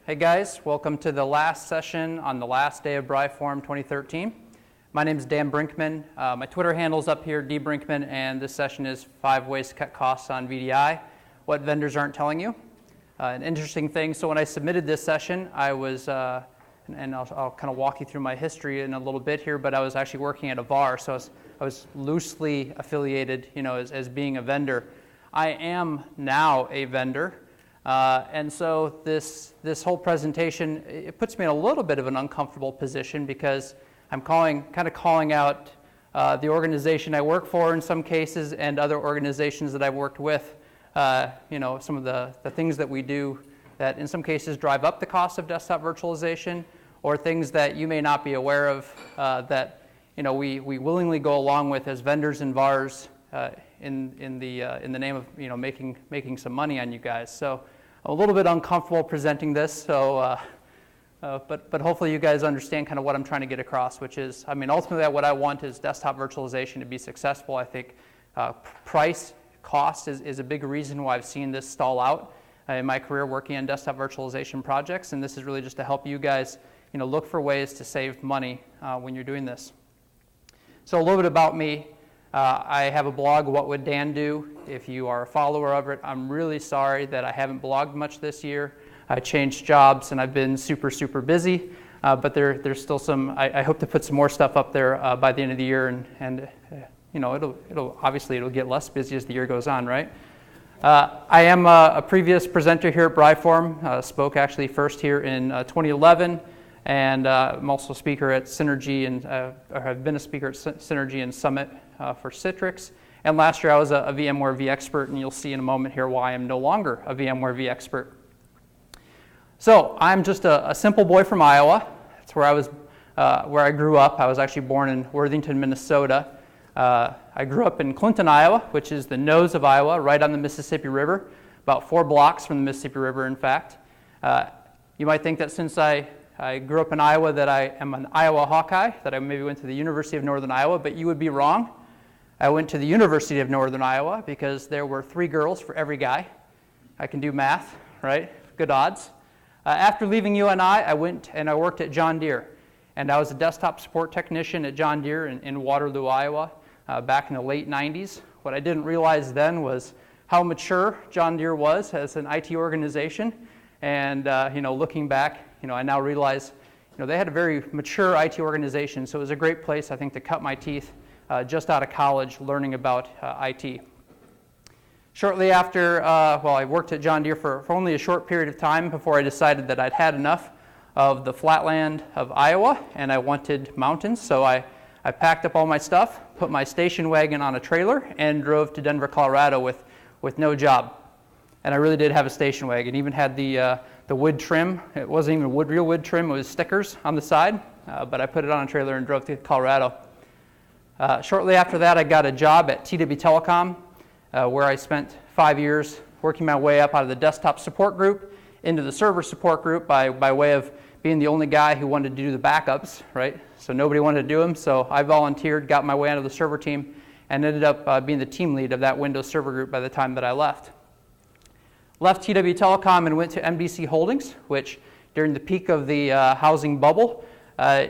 Hey guys, welcome to the last session on the last day of BriForum 2013. My name is Dan Brinkmann. My Twitter handle's up here, dbrinkmann, and this session is 5 ways to cut costs on VDI, what vendors aren't telling you. An interesting thing, so when I submitted this session, I was, and I'll kind of walk you through my history in a little bit here, but I was actually working at a VAR, so I was loosely affiliated, as being a vendor. I am now a vendor. And so this whole presentation, it puts me in a little bit of an uncomfortable position because I'm kind of calling out the organization I work for in some cases and other organizations that I've worked with. Some of the things that we do that in some cases drive up the cost of desktop virtualization, or things that you may not be aware of that we willingly go along with as vendors and VARs in the name of making some money on you guys. So I'm a little bit uncomfortable presenting this, so but hopefully you guys understand kind of what I'm trying to get across, which is, ultimately what I want is desktop virtualization to be successful. I think price, cost is a big reason why I've seen this stall out in my career working on desktop virtualization projects, and this is really just to help you guys look for ways to save money when you're doing this. So a little bit about me. I have a blog, What Would Dan Do? If you are a follower of it, I'm really sorry that I haven't blogged much this year. I changed jobs and I've been super busy, but there's still some, I hope to put some more stuff up there by the end of the year, and it'll get less busy as the year goes on, right? I am a previous presenter here at BriForum, spoke actually first here in 2011, and I'm also a speaker at Synergy, and or have been a speaker at Synergy and Summit for Citrix. And last year I was a VMware vExpert, and you'll see in a moment here why I'm no longer a VMware vExpert. So I'm just a simple boy from Iowa. That's where I grew up. I was actually born in Worthington, Minnesota. I grew up in Clinton, Iowa, which is the nose of Iowa, right on the Mississippi River, about 4 blocks from the Mississippi River, in fact. You might think that since I grew up in Iowa that I am an Iowa Hawkeye, that I maybe went to the University of Northern Iowa, but you would be wrong. I went to the University of Northern Iowa because there were 3 girls for every guy. I can do math, right? Good odds. After leaving UNI, I went and I worked at John Deere, and I was a desktop support technician at John Deere in Waterloo, Iowa, back in the late 90s. What I didn't realize then was how mature John Deere was as an IT organization, and looking back, I now realize they had a very mature IT organization, so it was a great place, I think, to cut my teeth just out of college learning about IT. Shortly after, I worked at John Deere for only a short period of time before I decided that I'd had enough of the flatland of Iowa and I wanted mountains, so I packed up all my stuff, put my station wagon on a trailer, and drove to Denver, Colorado with no job. And I really did have a station wagon. Even had the wood trim. It wasn't even real wood trim, it was stickers on the side, but I put it on a trailer and drove to Colorado. Shortly after that, I got a job at TW Telecom, where I spent 5 years working my way up out of the desktop support group into the server support group by way of being the only guy who wanted to do the backups, right? So nobody wanted to do them, so I volunteered, got my way onto the server team, and ended up being the team lead of that Windows Server group by the time that I left. Left TW Telecom and went to MDC Holdings, which during the peak of the housing bubble,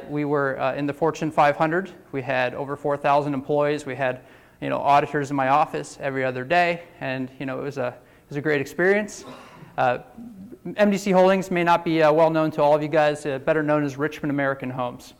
we were in the Fortune 500. We had over 4,000 employees. We had auditors in my office every other day, and it was a great experience. MDC Holdings may not be well known to all of you guys, better known as Richmond American Homes.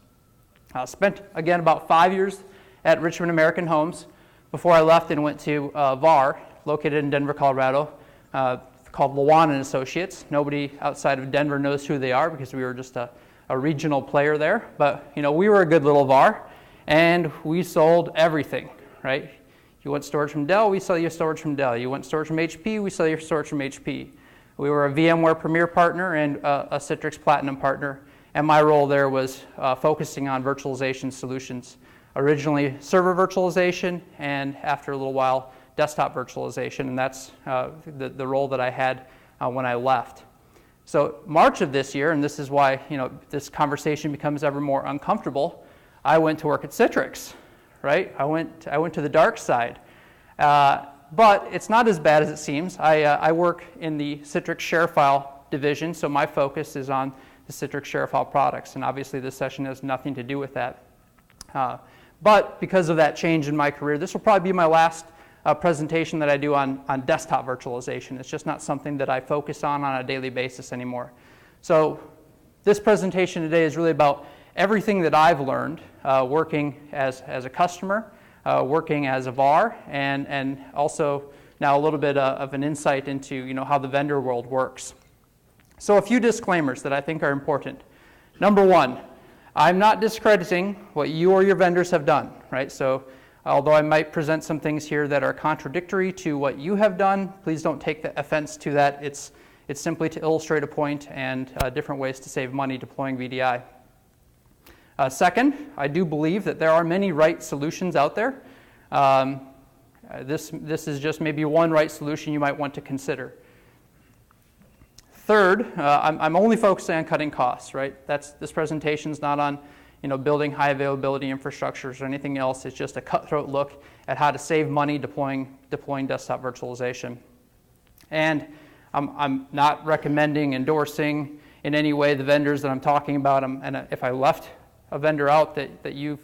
Spent again about 5 years at Richmond American Homes before I left and went to VAR, located in Denver, Colorado, called Lawan & Associates. Nobody outside of Denver knows who they are because we were just a regional player there. But we were a good little VAR, and we sold everything, right? You want storage from Dell, we sell you storage from Dell. You want storage from HP, we sell you storage from HP. We were a VMware Premier partner and a Citrix Platinum partner, and my role there was focusing on virtualization solutions. Originally server virtualization, and after a little while, desktop virtualization, and that's the role that I had when I left. So March of this year, and this is why this conversation becomes ever more uncomfortable, I went to work at Citrix, right? I went to the dark side. But it's not as bad as it seems. I work in the Citrix share file division, so my focus is on the Citrix ShareFile products, and obviously this session has nothing to do with that. But because of that change in my career, this will probably be my last presentation that I do on desktop virtualization. It's just not something that I focus on a daily basis anymore. So this presentation today is really about everything that I've learned working as a customer, working as a VAR, and also now a little bit of an insight into how the vendor world works. So a few disclaimers that I think are important. Number one, I'm not discrediting what you or your vendors have done, right? So although I might present some things here that are contradictory to what you have done, please don't take offense to that. It's simply to illustrate a point and different ways to save money deploying VDI. Second, I do believe that there are many right solutions out there. This is just maybe one right solution you might want to consider. Third, I'm only focusing on cutting costs, right? This presentation is not on building high availability infrastructures or anything else. It's just a cutthroat look at how to save money deploying desktop virtualization. And I'm not recommending, endorsing in any way the vendors that I'm talking about. And if I left a vendor out that you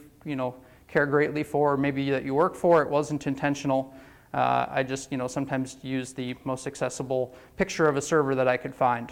care greatly for, or maybe that you work for, it wasn't intentional. I just sometimes use the most accessible picture of a server that I could find.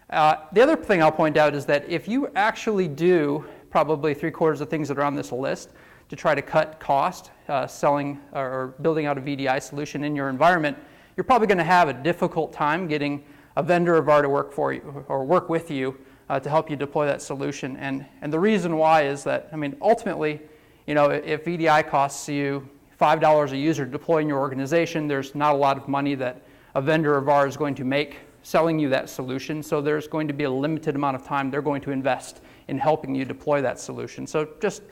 The other thing I'll point out is that if you actually do probably 3/4 of things that are on this list to try to cut cost selling or building out a VDI solution in your environment, you're probably going to have a difficult time getting a vendor or VAR to work for you or work with you to help you deploy that solution. And the reason why is that, ultimately, if VDI costs you $5 a user to deploy in your organization, there's not a lot of money that a vendor or VAR is going to make selling you that solution. So there's going to be a limited amount of time they're going to invest in helping you deploy that solution. So just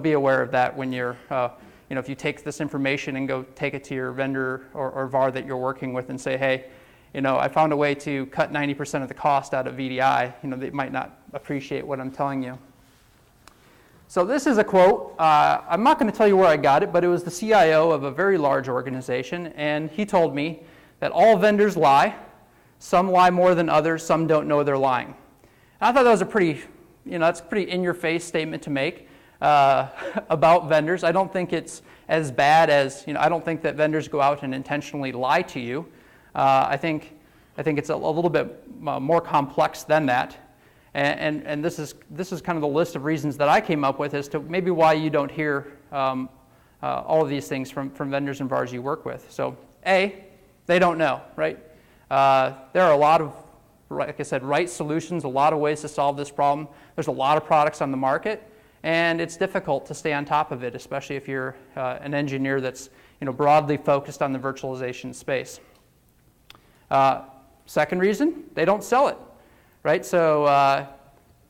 be aware of that when you're if you take this information and go take it to your vendor or VAR that you're working with and say, hey, I found a way to cut 90% of the cost out of VDI, they might not appreciate what I'm telling you. So this is a quote. I'm not going to tell you where I got it, but it was the CIO of a very large organization, and he told me that all vendors lie. Some lie more than others. Some don't know they're lying. And I thought that was a pretty, that's a pretty in-your-face statement to make about vendors. I don't think it's as bad as, I don't think that vendors go out and intentionally lie to you. I think it's a little bit more complex than that. And this is kind of the list of reasons that I came up with as to maybe why you don't hear all of these things from vendors and VARs you work with. So A, they don't know, right? There are a lot of, like I said, right solutions, a lot of ways to solve this problem. There's a lot of products on the market, and it's difficult to stay on top of it, especially if you're an engineer that's broadly focused on the virtualization space. Second reason, they don't sell it. Right, so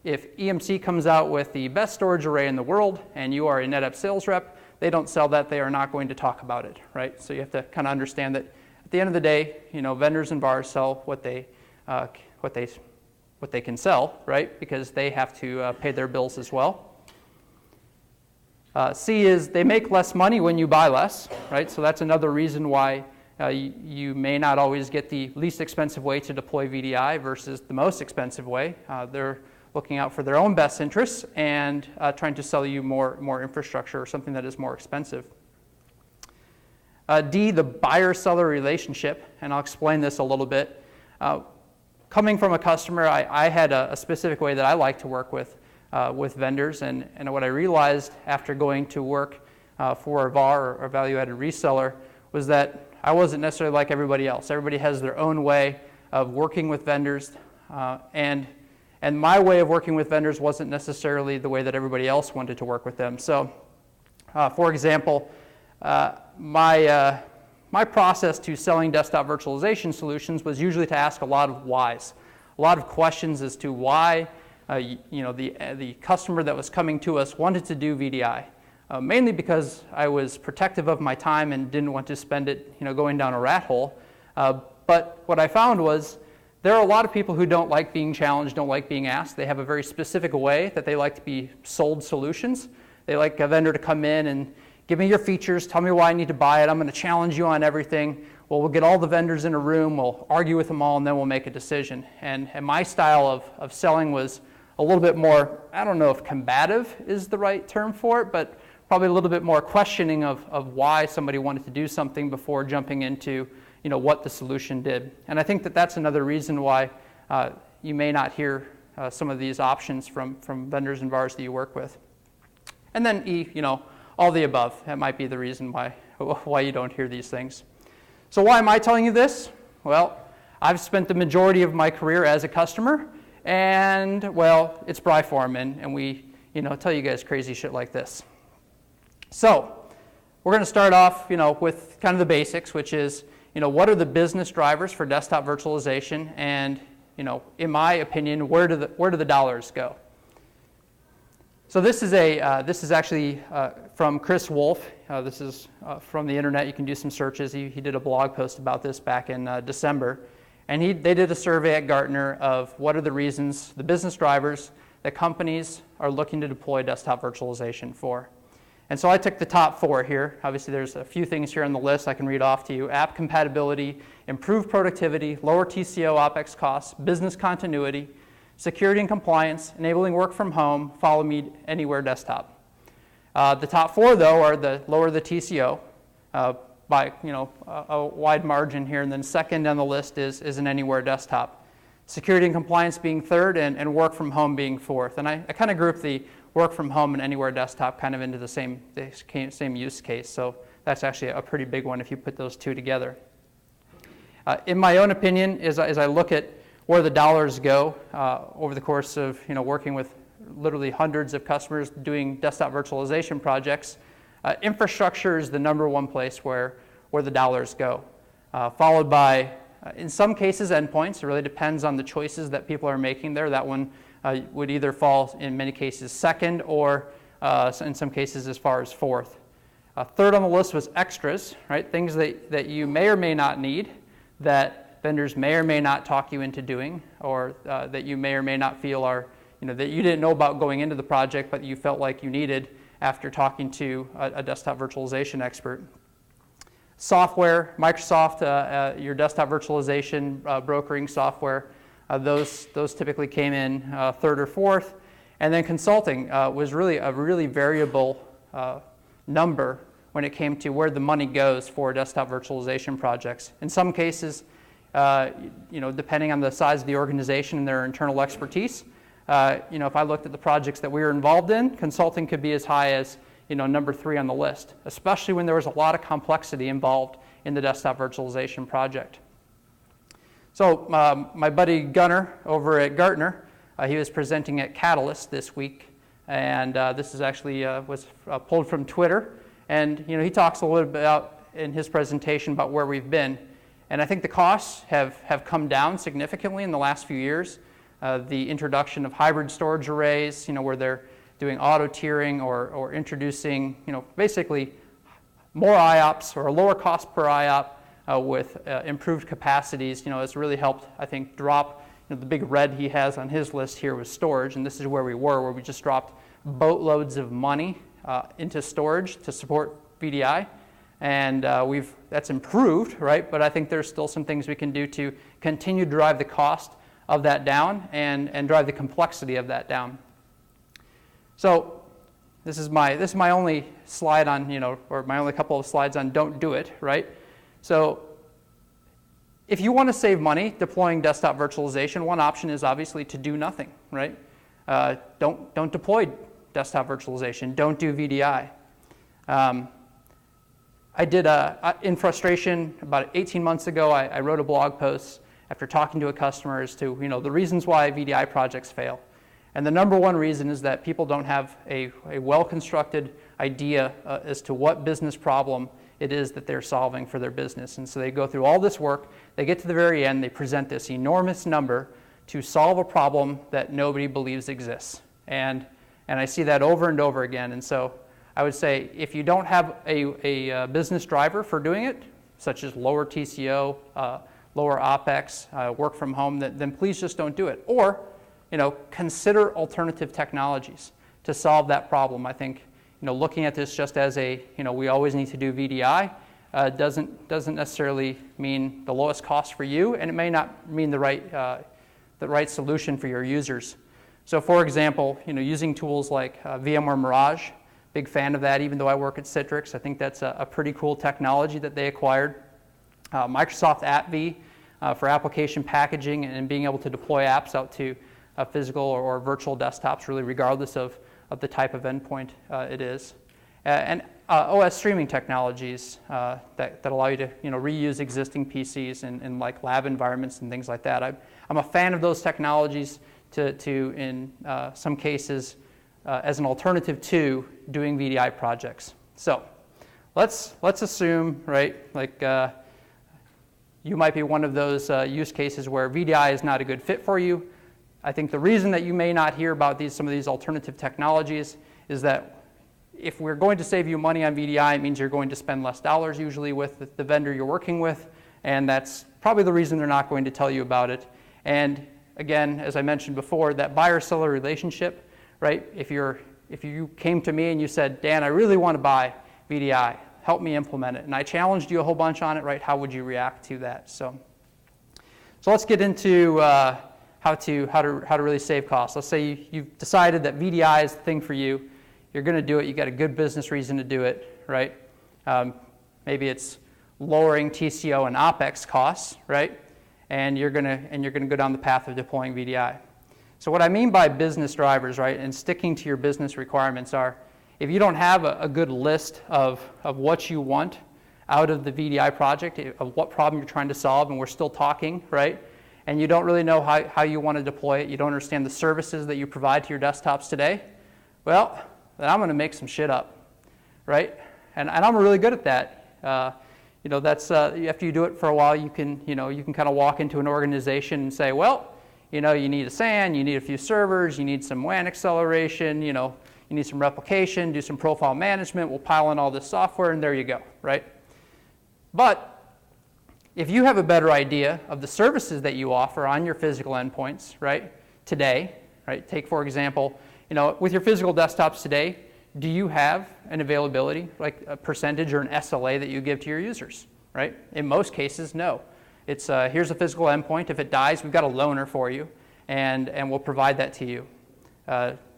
if EMC comes out with the best storage array in the world and you are a NetApp sales rep, they don't sell that, they are not going to talk about it, right? So you have to kind of understand that at the end of the day, vendors and VARs sell what they can sell, right? Because they have to pay their bills as well. C is they make less money when you buy less, right? So that's another reason why you may not always get the least expensive way to deploy VDI versus the most expensive way. They're looking out for their own best interests and trying to sell you more infrastructure or something that is more expensive. D, the buyer-seller relationship, and I'll explain this a little bit. Coming from a customer, I had a specific way that I like to work with vendors, and what I realized after going to work for a VAR or value-added reseller was that I wasn't necessarily like everybody else. Everybody has their own way of working with vendors, and my way of working with vendors wasn't necessarily the way that everybody else wanted to work with them. So, for example, my process to selling desktop virtualization solutions was usually to ask a lot of whys, a lot of questions as to why the customer that was coming to us wanted to do VDI. Mainly because I was protective of my time and didn't want to spend it going down a rat hole. But what I found was there are a lot of people who don't like being challenged, don't like being asked. They have a very specific way that they like to be sold solutions. They like a vendor to come in and give me your features, tell me why I need to buy it, I'm going to challenge you on everything. well, we'll get all the vendors in a room, we'll argue with them all, and then we'll make a decision. And my style of selling was a little bit more, I don't know if combative is the right term for it, but probably a little bit more questioning of why somebody wanted to do something before jumping into what the solution did. And I think that that's another reason why you may not hear some of these options from vendors and VARs that you work with. And then E, all the above. That might be the reason why you don't hear these things. So why am I telling you this? Well, I've spent the majority of my career as a customer, and well, it's BriForum, and we tell you guys crazy shit like this. So we're going to start off with kind of the basics, which is what are the business drivers for desktop virtualization, and in my opinion, where do the dollars go? So this is actually from Chris Wolf. This is from the internet. You can do some searches. He did a blog post about this back in December, and they did a survey at Gartner of what are the reasons, the business drivers that companies are looking to deploy desktop virtualization for. And so I took the top 4 here. Obviously, there's a few things here on the list I can read off to you. App compatibility, improved productivity, lower TCO OpEx costs, business continuity, security and compliance, enabling work from home, follow me anywhere desktop. The top 4, though, are the lower the TCO by a wide margin here, and then second on the list is an anywhere desktop. Security and compliance being third, and work from home being fourth. And I kind of group the work from home and anywhere desktop kind of into the same use case. So that's actually a pretty big one if you put those two together. In my own opinion, as I look at where the dollars go over the course of working with literally hundreds of customers doing desktop virtualization projects, infrastructure is the #1 place where the dollars go, followed by, in some cases, endpoints. It really depends on the choices that people are making there. That one would either fall, in many cases, second, or in some cases as far as fourth. Third on the list was extras, right? Things that you may or may not need, that vendors may or may not talk you into doing, or that you may or may not feel are, that you didn't know about going into the project, but you felt like you needed after talking to a desktop virtualization expert. Software, Microsoft, your desktop virtualization brokering software, those typically came in third or fourth. And then consulting was really a really variable number when it came to where the money goes for desktop virtualization projects. In some cases, depending on the size of the organization and their internal expertise, if I looked at the projects that we were involved in, consulting could be as high as number 3 on the list, especially when there was a lot of complexity involved in the desktop virtualization project. So my buddy Gunnar over at Gartner, he was presenting at Catalyst this week, and this is actually was pulled from Twitter, and he talks a little bit about in his presentation about where we've been, and I think the costs have come down significantly in the last few years. The introduction of hybrid storage arrays, where they're doing auto tiering or introducing, basically more IOPS or a lower cost per IOP with improved capacities, has really helped, I think, drop. The big red he has on his list here was storage, and this is where we just dropped boatloads of money into storage to support VDI, and that's improved, right? But I think there's still some things we can do to continue to drive the cost of that down and drive the complexity of that down. So this is my only slide on, or my only couple of slides on don't do it, right? So if you want to save money deploying desktop virtualization, one option is obviously to do nothing, right? Don't deploy desktop virtualization. Don't do VDI. I did, in frustration, about 18 months ago, I wrote a blog post after talking to a customer as to the reasons why VDI projects fail. And the #1 reason is that people don't have a well-constructed idea as to what business problem it is that they're solving for their business. And so they go through all this work, they get to the very end, they present this enormous number to solve a problem that nobody believes exists. And I see that over and over again. And so I would say if you don't have a business driver for doing it, such as lower TCO, lower OpEx, work from home, then please just don't do it. Or consider alternative technologies to solve that problem. I think looking at this just as we always need to do VDI, doesn't necessarily mean the lowest cost for you, and it may not mean the right solution for your users. So for example, using tools like VMware Mirage, big fan of that, even though I work at Citrix. I think that's a pretty cool technology that they acquired. Microsoft AppV for application packaging and being able to deploy apps out to physical or virtual desktops, really regardless of the type of endpoint it is. And OS streaming technologies that allow you to reuse existing PCs in like lab environments and things like that. I'm a fan of those technologies to in some cases, as an alternative to doing VDI projects. So let's assume, right, like you might be one of those use cases where VDI is not a good fit for you. I think the reason that you may not hear about some of these alternative technologies is that if we're going to save you money on VDI, it means you're going to spend less dollars usually with the vendor you're working with, and that's probably the reason they're not going to tell you about it. And again, as I mentioned before, that buyer-seller relationship, right? If you came to me and you said, Dan, I really want to buy VDI, help me implement it, and I challenged you a whole bunch on it, right? How would you react to that? So let's get into how to really save costs. Let's say you've decided that VDI is the thing for you. You're going to do it. You got a good business reason to do it, right? Maybe it's lowering TCO and OpEx costs, right? And you're going to go down the path of deploying VDI. So what I mean by business drivers, right, and sticking to your business requirements are, if you don't have a good list of what you want out of the VDI project, of what problem you're trying to solve, and we're still talking, right? And you don't really know how you want to deploy it, you don't understand the services that you provide to your desktops today, well, then I'm going to make some shit up, right? And I'm really good at that. That's after you do it for a while, you can kind of walk into an organization and say, well, you need a SAN, you need a few servers, you need some WAN acceleration, you need some replication, do some profile management, we'll pile in all this software, and there you go, right? But if you have a better idea of the services that you offer on your physical endpoints, right, today, right, take for example, with your physical desktops today, do you have an availability, like a percentage or an SLA that you give to your users, right? In most cases, no. It's here's a physical endpoint. If it dies, we've got a loaner for you, and we'll provide that to you.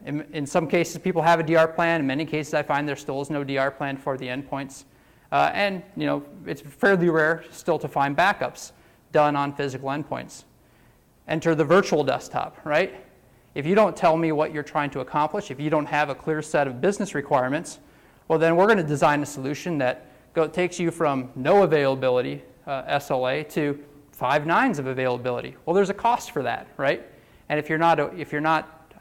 In some cases, people have a DR plan. In many cases, I find there still is no DR plan for the endpoints. And it's fairly rare still to find backups done on physical endpoints. Enter the virtual desktop, right? If you don't tell me what you're trying to accomplish, if you don't have a clear set of business requirements, well, then we're going to design a solution that takes you from no availability SLA to 5 nines of availability. Well, there's a cost for that, right? And if you're not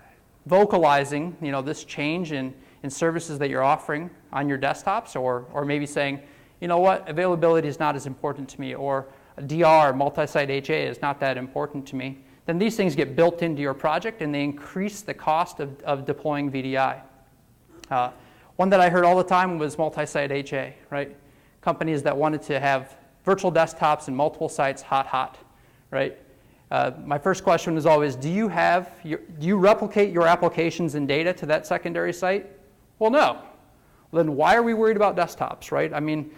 vocalizing, this change in services that you're offering on your desktops, or maybe saying, availability is not as important to me, or DR, multi-site HA, is not that important to me, then these things get built into your project and they increase the cost of deploying VDI. One that I heard all the time was multi-site HA, right? Companies that wanted to have virtual desktops and multiple sites hot, right? My first question was always, do you replicate your applications and data to that secondary site? Well, no. Well, then why are we worried about desktops, right? I mean,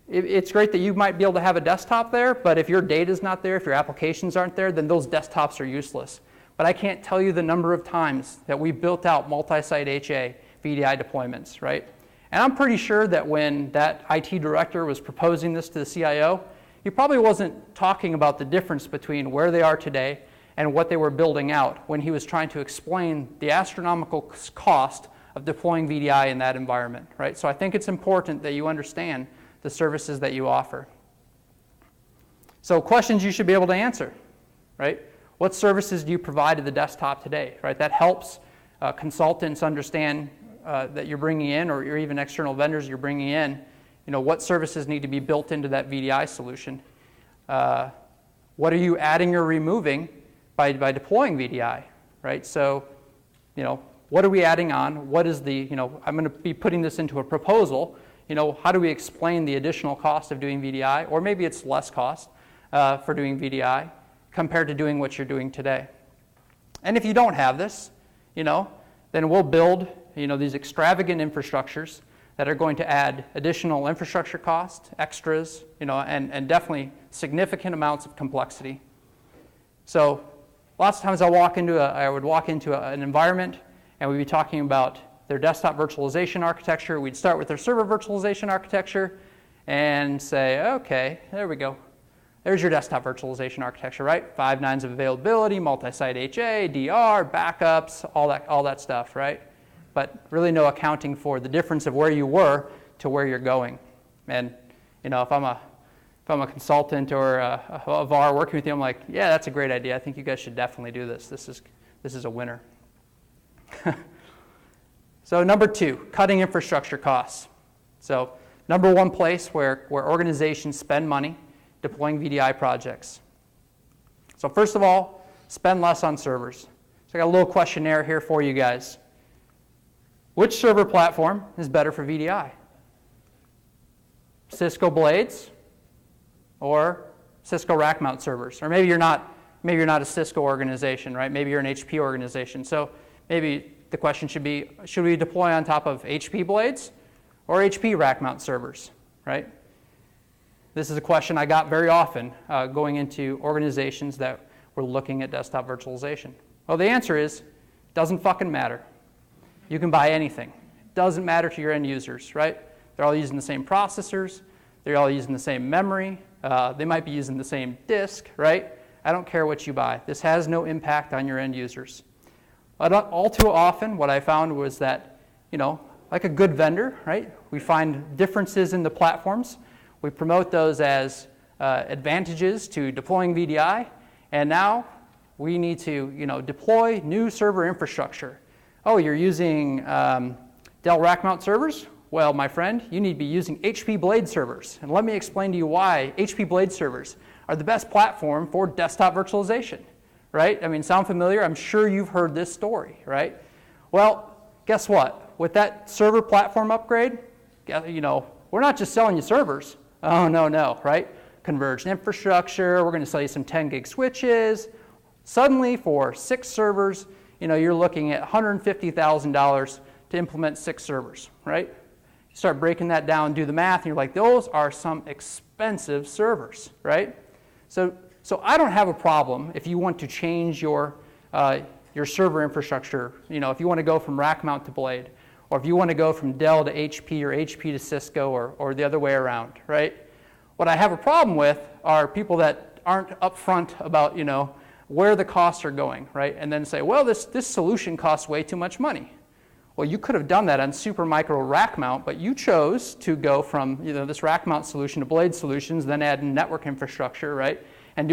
it's great that you might be able to have a desktop there, but if your data is not there, if your applications aren't there, then those desktops are useless. But I can't tell you the number of times that we built out multi-site HA VDI deployments, right? And I'm pretty sure that when that IT director was proposing this to the CIO, he probably wasn't talking about the difference between where they are today and what they were building out when he was trying to explain the astronomical cost of deploying VDI in that environment, right? So I think it's important that you understand the services that you offer. So questions you should be able to answer, right? What services do you provide to the desktop today, right? That helps consultants understand that you're bringing in, or even external vendors you're bringing in, what services need to be built into that VDI solution. What are you adding or removing by deploying VDI, right? So, what are we adding on? What is the, I'm going to be putting this into a proposal. How do we explain the additional cost of doing VDI? Or maybe it's less cost for doing VDI compared to doing what you're doing today. And if you don't have this, then we'll build, these extravagant infrastructures that are going to add additional infrastructure cost, extras, and definitely significant amounts of complexity. So lots of times I would walk into an environment and we'd be talking about their desktop virtualization architecture. We'd start with their server virtualization architecture and say, okay, there we go. There's your desktop virtualization architecture, right? 5 nines of availability, multi-site HA, DR, backups, all that stuff, right? But really no accounting for the difference of where you were to where you're going. And if I'm a consultant or a VAR working with you, I'm like, yeah, that's a great idea. I think you guys should definitely do this. This is a winner. So number 2, cutting infrastructure costs. So number 1 place where organizations spend money deploying VDI projects. So first of all, spend less on servers. So I got a little questionnaire here for you guys. Which server platform is better for VDI? Cisco Blades or Cisco rack mount servers? Or maybe you're not a Cisco organization, right? Maybe you're an HP organization. So maybe the question should be, should we deploy on top of HP Blades or HP rack mount servers, right? This is a question I got very often going into organizations that were looking at desktop virtualization. Well, the answer is, doesn't fucking matter. You can buy anything. It doesn't matter to your end users, right? They're all using the same processors. They're all using the same memory. They might be using the same disk, right? I don't care what you buy. This has no impact on your end users. But all too often, what I found was that, like a good vendor, right? We find differences in the platforms. We promote those as advantages to deploying VDI, and now we need to, deploy new server infrastructure. Oh, you're using Dell rack mount servers? Well, my friend, you need to be using HP Blade servers. And let me explain to you why HP Blade servers are the best platform for desktop virtualization, right? I mean, sound familiar? I'm sure you've heard this story, right? Well, guess what? With that server platform upgrade, we're not just selling you servers. Oh, no, right? Converged infrastructure, we're going to sell you some 10 gig switches. Suddenly, for 6 servers, you're looking at $150,000 to implement 6 servers, right? You start breaking that down, do the math, and you're like, those are some expensive servers, right? So I don't have a problem if you want to change your server infrastructure. If you want to go from rack mount to Blade, or if you want to go from Dell to HP or HP to Cisco or the other way around, right? What I have a problem with are people that aren't upfront about, where the costs are going, right? And then say, well, this solution costs way too much money. Well, you could have done that on Supermicro rack mount, but you chose to go from this rack mount solution to Blade solutions, then add network infrastructure, right? And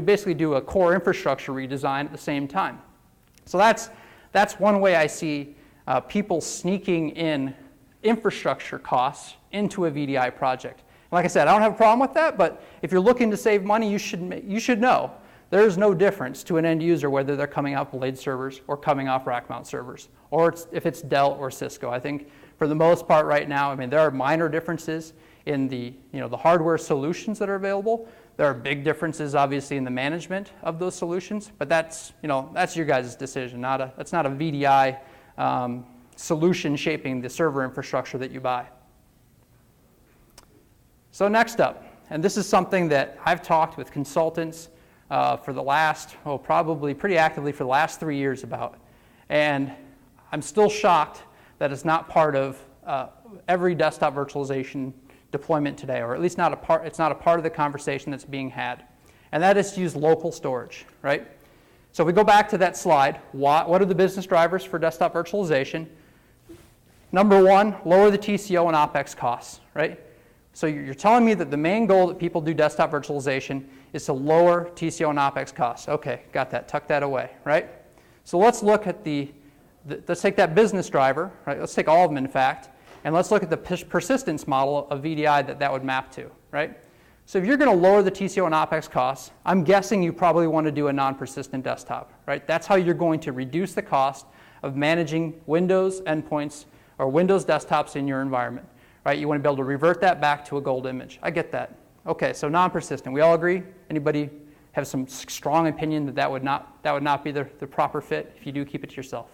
basically do a core infrastructure redesign at the same time. So that's one way I see people sneaking in infrastructure costs into a VDI project. Like I said, I don't have a problem with that, but if you're looking to save money, you should know there's no difference to an end user whether they're coming off Blade servers or coming off rack mount servers, or if it's Dell or Cisco. I think for the most part right now, there are minor differences in the hardware solutions that are available. There are big differences, obviously, in the management of those solutions, but that's your guys' decision. That's not a VDI solution shaping the server infrastructure that you buy. So next up, and this is something that I've talked with consultants for the last, probably pretty actively for the last 3 years about, and I'm still shocked that it's not part of every desktop virtualization deployment today, or at least it's not a part of the conversation that's being had, and that is to use local storage, right? So if we go back to that slide, what are the business drivers for desktop virtualization? Number 1, lower the TCO and OpEx costs, right? So you're telling me that the main goal that people do desktop virtualization is to lower TCO and OpEx costs. Okay, got that, tuck that away, right? So let's look at let's take that business driver, right? Let's take all of them in fact, and let's look at the persistence model of VDI that would map to, right? So if you're going to lower the TCO and OpEx costs, I'm guessing you probably want to do a non-persistent desktop, right? That's how you're going to reduce the cost of managing Windows endpoints or Windows desktops in your environment, right? You want to be able to revert that back to a gold image. I get that. Okay, so non-persistent. We all agree? Anybody have some strong opinion that would not be the proper fit? If you do, keep it to yourself.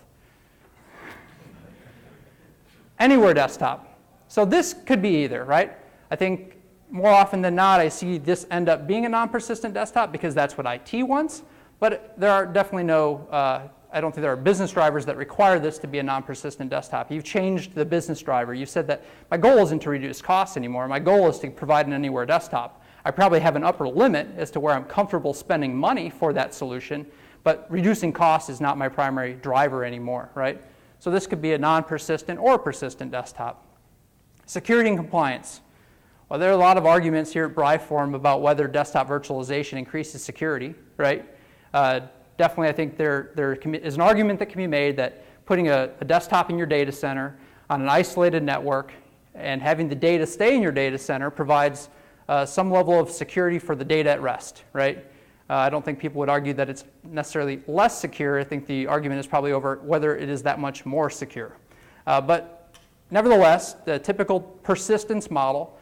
Anywhere desktop. So this could be either, right? I think more often than not, I see this end up being a non-persistent desktop because that's what IT wants. But there are definitely no, I don't think there are business drivers that require this to be a non-persistent desktop. You've changed the business driver. You said that my goal isn't to reduce costs anymore. My goal is to provide an anywhere desktop. I probably have an upper limit as to where I'm comfortable spending money for that solution, but reducing costs is not my primary driver anymore, right? So this could be a non-persistent or persistent desktop. Security and compliance. Well, there are a lot of arguments here at BriForum about whether desktop virtualization increases security, right? Definitely, I think there is an argument that can be made that putting a desktop in your data center on an isolated network and having the data stay in your data center provides some level of security for the data at rest, right? I don't think people would argue that it's necessarily less secure. I think the argument is probably over whether it is that much more secure. But nevertheless, the typical persistence model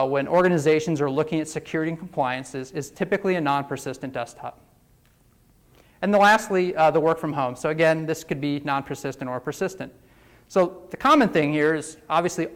when organizations are looking at security and compliance is typically a non-persistent desktop. And then lastly, the work from home. So again, this could be non-persistent or persistent. So the common thing here is obviously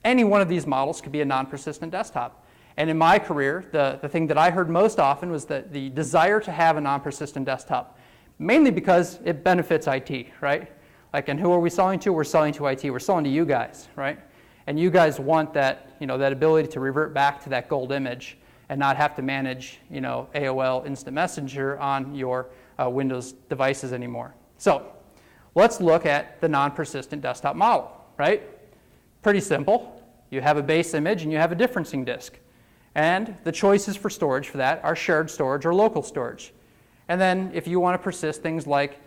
any one of these models could be a non-persistent desktop. And in my career, the thing that I heard most often was that the desire to have a non-persistent desktop, mainly because it benefits IT, right? Like, and who are we selling to? We're selling to IT. We're selling to you guys, right? And you guys want that, that ability to revert back to that gold image and not have to manage, AOL Instant Messenger on your Windows devices anymore. So let's look at the non-persistent desktop model, right? Pretty simple. You have a base image and you have a differencing disk. And the choices for storage for that are shared storage or local storage. And then if you want to persist things like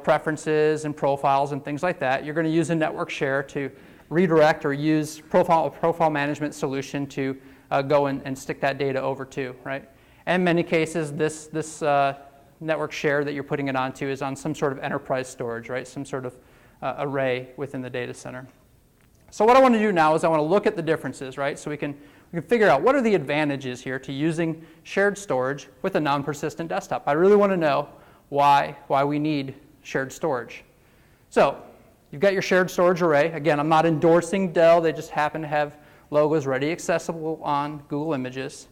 preferences and profiles and things like that, you're going to use a network share to redirect or use profile management solution to go and stick that data over to, right? And in many cases, this network share that you're putting it onto is on some sort of enterprise storage, right? Some sort of array within the data center. So what I want to do now is I want to look at the differences, right? So we can figure out what are the advantages here to using shared storage with a non-persistent desktop. I really want to know why we need shared storage. So you've got your shared storage array. Again, I'm not endorsing Dell. They just happen to have logos ready accessible on Google Images.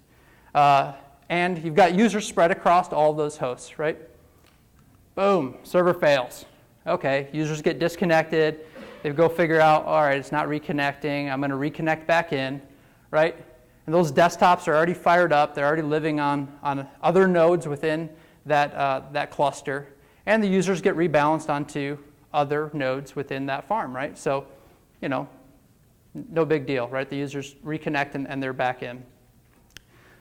And you've got users spread across all of those hosts, right? Boom, server fails. Okay, users get disconnected. They go figure out, all right, it's not reconnecting. I'm going to reconnect back in, right? And those desktops are already fired up. They're already living on other nodes within that cluster. And the users get rebalanced onto other nodes within that farm, right? So, no big deal, right? The users reconnect and they're back in.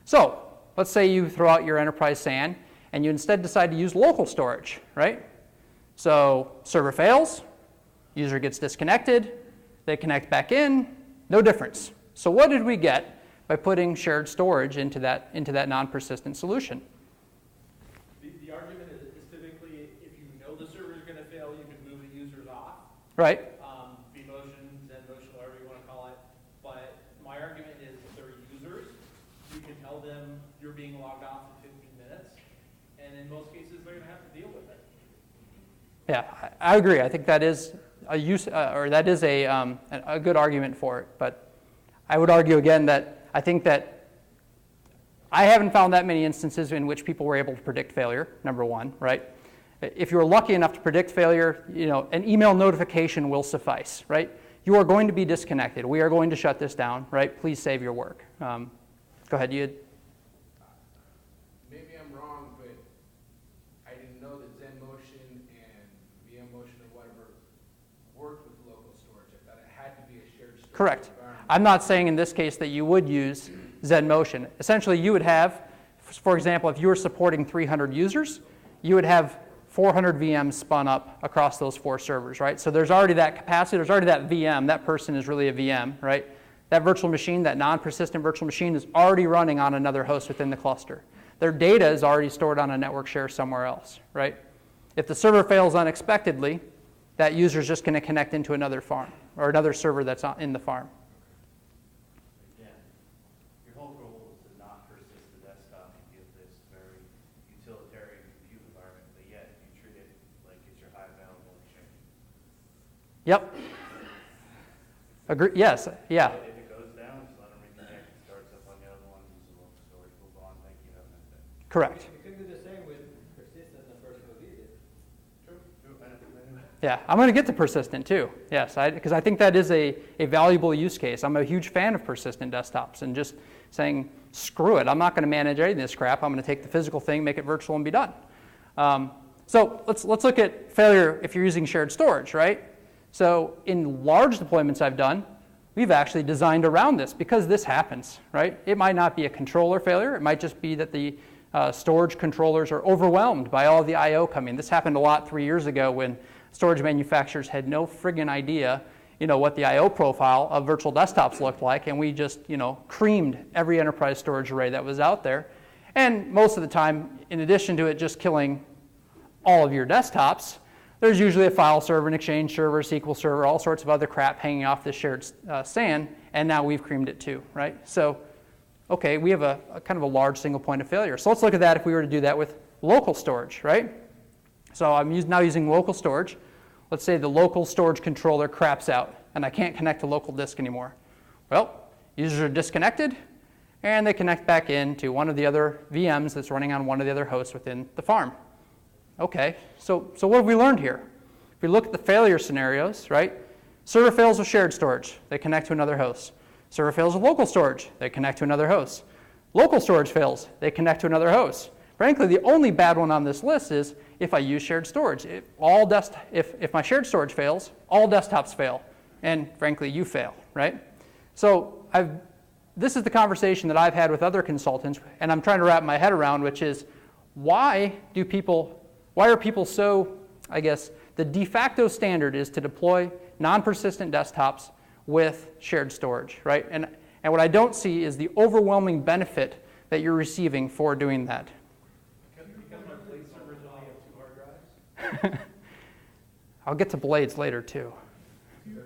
So let's say you throw out your enterprise SAN and you instead decide to use local storage, right? So server fails, user gets disconnected, they connect back in, no difference. So what did we get by putting shared storage into that non-persistent solution? The argument is typically if you know the server is going to fail, you can move the users off. Right. vMotion, ZenMotion, whatever you want to call it. But my argument is if they're users, you can tell them you're being logged off in 15 minutes. And in most cases, they're going to have to deal with it. Yeah, I agree. I think that is a use, or that is a good argument for it. But I would argue again that I think that I haven't found that many instances in which people were able to predict failure, number one, right? If you were lucky enough to predict failure, an email notification will suffice, right? You are going to be disconnected. We are going to shut this down, right? Please save your work. Go ahead, you. Maybe I'm wrong, but I didn't know that ZenMotion and vMotion or whatever worked with local storage. I thought it had to be a shared storage. Correct. I'm not saying in this case that you would use ZenMotion. Essentially, you would have, for example, if you were supporting 300 users, you would have 400 VMs spun up across those 4 servers, right? So there's already that capacity, there's already that VM. That person is really a VM, right? That virtual machine, that non-persistent virtual machine is already running on another host within the cluster. Their data is already stored on a network share somewhere else, right? If the server fails unexpectedly, that user is just going to connect into another farm or another server that's in the farm. Again, your whole goal is to not persist the desktop and give this very utilitarian compute environment, but yet you treat it like it's your high available exchange. Yep. Agree. Yes. Yeah. If Correct. You can do the same with persistent and personal video. Yeah, I'm going to get to persistent too. Yes, because I think that is a valuable use case. I'm a huge fan of persistent desktops and just saying, screw it, I'm not going to manage any of this crap. I'm going to take the physical thing, make it virtual, and be done. So let's look at failure if you're using shared storage, right? So in large deployments I've done, we've actually designed around this because this happens, right? It might not be a controller failure. It might just be that the storage controllers are overwhelmed by all the I/O coming. This happened a lot 3 years ago when storage manufacturers had no friggin' idea, what the I/O profile of virtual desktops looked like, and we just, creamed every enterprise storage array that was out there. And most of the time, in addition to it just killing all of your desktops, there's usually a file server, an Exchange server, SQL server, all sorts of other crap hanging off this shared SAN, and now we've creamed it too, right? So, okay, we have a kind of a large single point of failure. So let's look at that if we were to do that with local storage, right? So I'm now using local storage. Let's say the local storage controller craps out, and I can't connect to local disk anymore. Well, users are disconnected, and they connect back into one of the other VMs that's running on one of the other hosts within the farm. Okay, so what have we learned here? If we look at the failure scenarios, right? Server fails with shared storage, they connect to another host. Server fails with local storage, they connect to another host. Local storage fails, they connect to another host. Frankly, the only bad one on this list is if I use shared storage. If my shared storage fails, all desktops fail, and frankly, you fail, right? So this is the conversation that I've had with other consultants, and I'm trying to wrap my head around, which is why are people so, I guess, the de facto standard is to deploy non-persistent desktops with shared storage, right? And what I don't see is the overwhelming benefit that you're receiving for doing that. Because my Blade servers only have 2 hard drives? I'll get to blades later too. Who's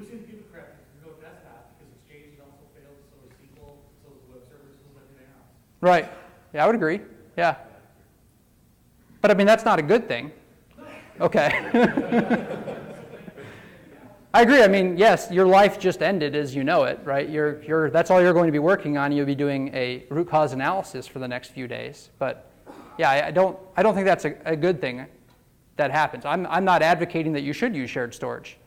going to give a crap if you go desktop? Because Exchange also fails, so is SQL, so is web services, so is everything else. Right. Yeah, I would agree. Yeah. But I mean, that's not a good thing. Okay. I agree. I mean, yes, your life just ended as you know it, right? That's all you're going to be working on. You'll be doing a root cause analysis for the next few days. But yeah, I don't think that's a good thing that happens. I'm not advocating that you should use shared storage.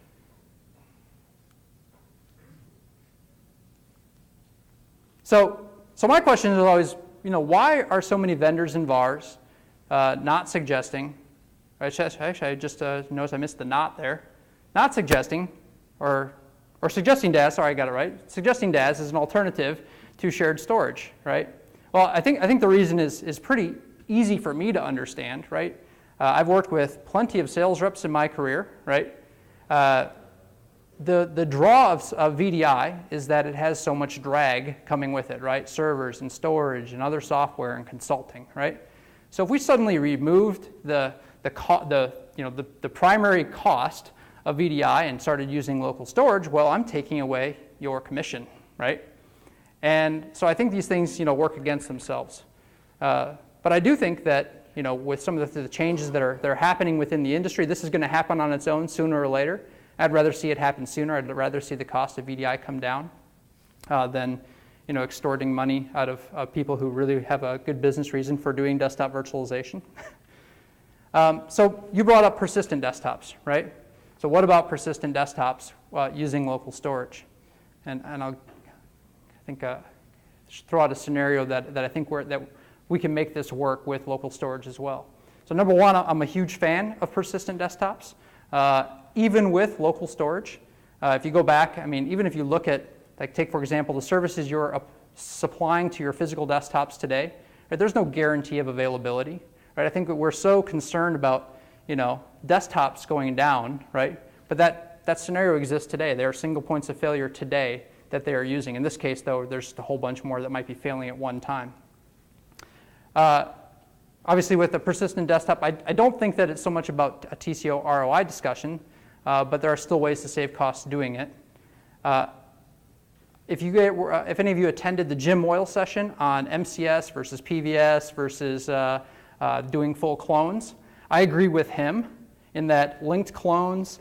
So my question is always, why are so many vendors and VARs not suggesting, actually I just noticed I missed the not there, not suggesting, or suggesting DAS, sorry I got it right, suggesting DAS as an alternative to shared storage, right? Well, I think the reason is pretty easy for me to understand, right? I've worked with plenty of sales reps in my career, right? The draw of VDI is that it has so much drag coming with it, right? Servers and storage and other software and consulting, right? So if we suddenly removed the primary cost of VDI and started using local storage, well, I'm taking away your commission, right? And so I think these things, work against themselves. But I do think that, with some of the changes that are happening within the industry, this is going to happen on its own sooner or later. I'd rather see it happen sooner. I'd rather see the cost of VDI come down than extorting money out of people who really have a good business reason for doing desktop virtualization. So you brought up persistent desktops, right? So what about persistent desktops using local storage? And I think throw out a scenario that I think that we can make this work with local storage as well. So number one, I'm a huge fan of persistent desktops. Even with local storage. If you go back, even if you look at, take for example, the services you're supplying to your physical desktops today, right, there's no guarantee of availability, right? I think that we're so concerned about, desktops going down, right? But that scenario exists today. There are single points of failure today that they are using. In this case, though, there's a whole bunch more that might be failing at one time. Obviously, with a persistent desktop, I don't think that it's so much about a TCO ROI discussion, but there are still ways to save costs doing it. If any of you attended the Jim Moyle session on MCS versus PVS versus doing full clones, I agree with him in that linked clones,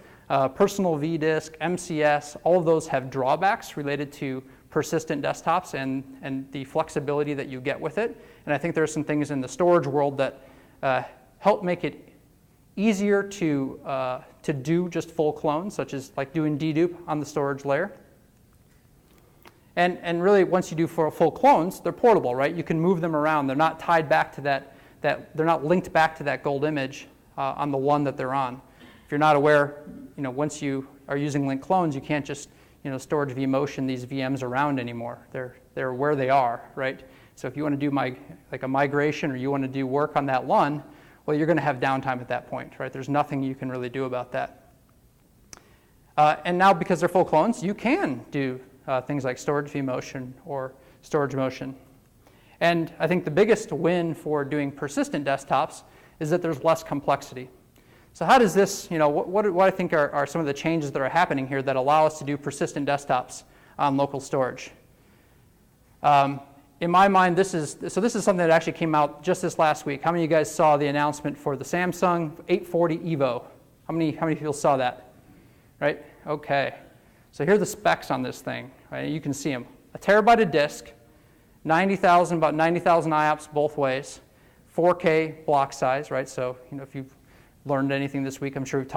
personal vDisk, MCS, all of those have drawbacks related to persistent desktops and the flexibility that you get with it. And I think there are some things in the storage world that help make it easier to do just full clones, such as like doing dedupe on the storage layer. And really, once you do full clones, they're portable, right? You can move them around. They're not tied back to they're not linked back to that gold image on the one that they're on. If you're not aware, once you are using linked clones, you can't just storage vMotion these VMs around anymore. They're where they are, right? So if you want to do like a migration or you want to do work on that LUN, well, you're going to have downtime at that point, right? There's nothing you can really do about that. And now, because they're full clones, you can do things like storage vMotion or storage motion. And I think the biggest win for doing persistent desktops is that there's less complexity. So how does this, what I think are some of the changes that are happening here that allow us to do persistent desktops on local storage? In my mind, this is something that actually came out just this last week. How many of you guys saw the announcement for the Samsung 840 EVO? How many people saw that? Right? Okay. So here are the specs on this thing. Right? You can see them. A terabyte of disk, about 90,000 IOPS both ways, 4K block size, right? So if you've learned anything this week, I'm sure we've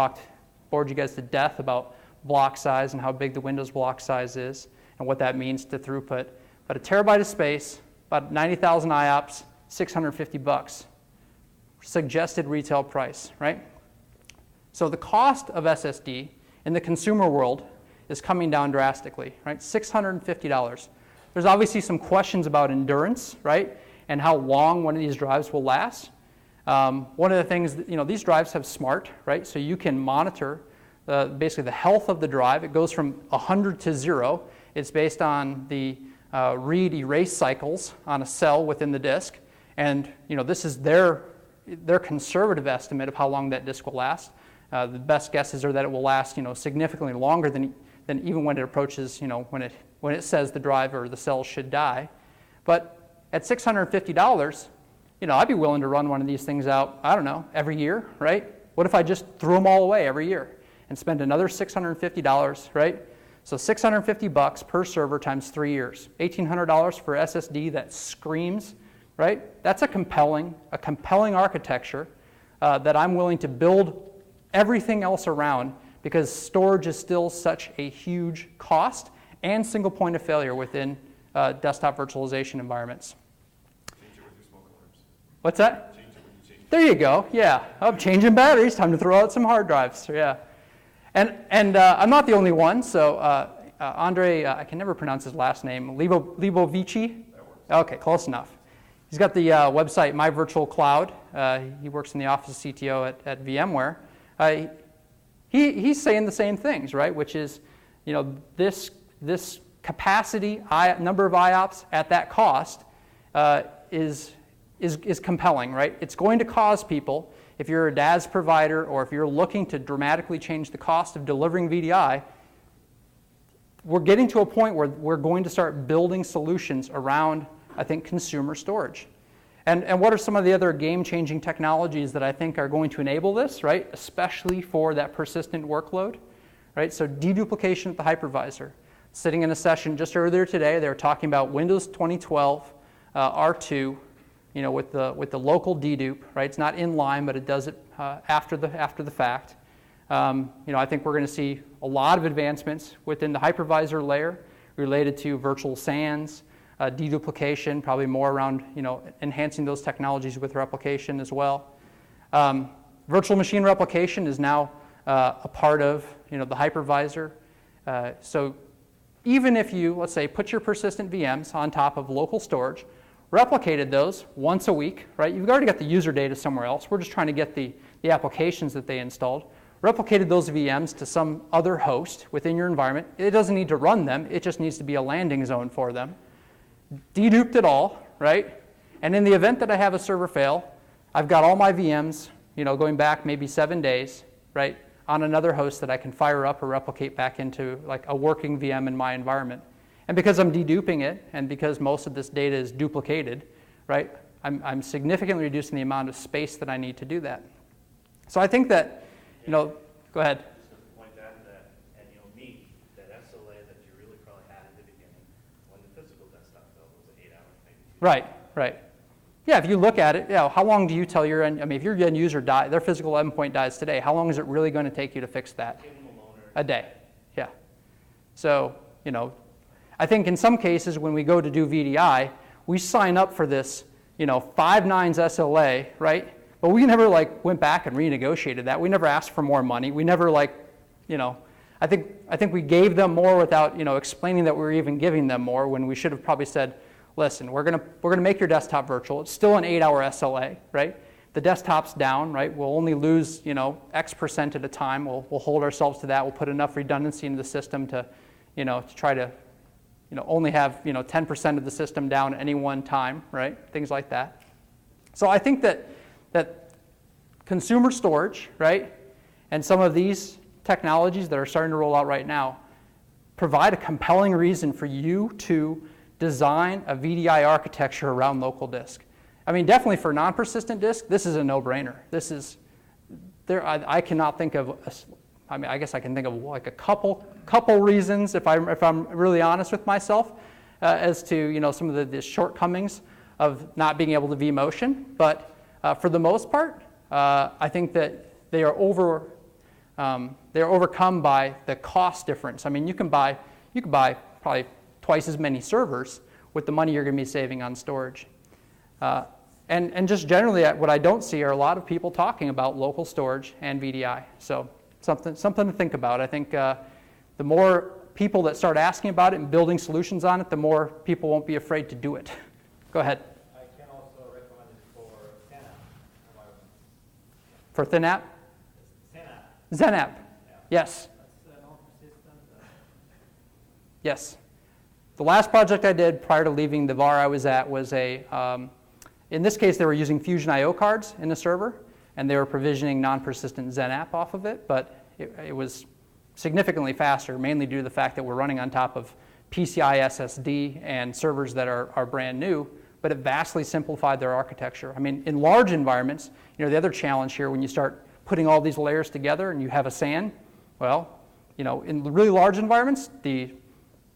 bored you guys to death about block size and how big the Windows block size is and what that means to throughput. But a terabyte of space, about 90,000 IOPS, $650. Suggested retail price, right? So the cost of SSD in the consumer world is coming down drastically, right? $650. There's obviously some questions about endurance, right? And how long one of these drives will last. One of the things, these drives have smart, right? So you can monitor basically the health of the drive. It goes from 100 to 0. It's based on the read erase cycles on a cell within the disk. And this is their conservative estimate of how long that disk will last. The best guesses are that it will last significantly longer than even when it approaches when it says the drive or the cell should die. But at $650, I'd be willing to run one of these things out, I don't know, every year, right? What if I just threw them all away every year and spent another $650, right? So $650 per server times 3 years, $1,800 for SSD that screams, right? That's a compelling architecture that I'm willing to build everything else around because storage is still such a huge cost and single point of failure within desktop virtualization environments. Change it with your smoke alarms. What's that? Change it when you change it. There you go. Yeah. I'm changing batteries. Time to throw out some hard drives. Yeah. And I'm not the only one. So Andre, I can never pronounce his last name. Libovici. That works. Okay, close enough. He's got the website My Virtual Cloud. He works in the office of CTO at VMware. He's saying the same things, right? Which is, this capacity, number of IOPS at that cost is compelling, right? It's going to cause people, if you're a DAS provider or if you're looking to dramatically change the cost of delivering VDI, we're getting to a point where we're going to start building solutions around, I think, consumer storage. And what are some of the other game-changing technologies that I think are going to enable this, right? Especially for that persistent workload, right? So deduplication at the hypervisor. Sitting in a session just earlier today, they were talking about Windows 2012 R2, with the local dedupe, right? It's not inline, but it does it after the fact. I think we're going to see a lot of advancements within the hypervisor layer related to virtual SANs, deduplication, probably more around enhancing those technologies with replication as well. Virtual machine replication is now a part of the hypervisor. So even if you, let's say, put your persistent VMs on top of local storage, replicated those once a week, right? You've already got the user data somewhere else. We're just trying to get the applications that they installed. Replicated those VMs to some other host within your environment. It doesn't need to run them. It just needs to be a landing zone for them. Deduped it all, right? And in the event that I have a server fail, I've got all my VMs, going back maybe 7 days, right, on another host that I can fire up or replicate back into like a working VM in my environment. And because I'm deduping it, and because most of this data is duplicated, right, I'm significantly reducing the amount of space that I need to do that. So I think that, go ahead. Just to point that Right, right. Yeah, if you look at it, how long do you tell your end, if your end user their physical endpoint dies today, how long is it really going to take you to fix that? A day, yeah. So, I think in some cases when we go to do VDI, we sign up for this, 5 nines SLA, right? But we never went back and renegotiated that. We never asked for more money. We never I think we gave them more without, explaining that we were even giving them more when we should have probably said, listen, we're gonna make your desktop virtual. It's still an 8-hour SLA, right? The desktop's down, right? We'll only lose, X% at a time. We'll hold ourselves to that. We'll put enough redundancy into the system to try to, only have, 10% of the system down at any one time, right? Things like that. So I think that consumer storage, right, and some of these technologies that are starting to roll out right now provide a compelling reason for you to design a VDI architecture around local disk. Definitely for non-persistent disk, this is a no-brainer. I cannot think of, I guess I can think of a couple reasons if I'm really honest with myself as to some of the shortcomings of not being able to vMotion. But for the most part, I think that they are overcome by the cost difference. You can buy probably twice as many servers with the money you're going to be saving on storage. And just generally, what I don't see are a lot of people talking about local storage and VDI. So something to think about. I think the more people that start asking about it and building solutions on it, the more people won't be afraid to do it. Go ahead. I can also recommend it for ThinApp environment. For ThinApp? ThinApp. ThinApp. Yes. That's non-persistent. Yes. The last project I did prior to leaving the VAR I was at was in this case, they were using Fusion IO cards in the server, and they were provisioning non-persistent ThinApp off of it, but it was significantly faster, mainly due to the fact that we're running on top of PCI SSD and servers that are brand new, but it vastly simplified their architecture. In large environments, the other challenge here when you start putting all these layers together and you have a SAN, well, in really large environments, the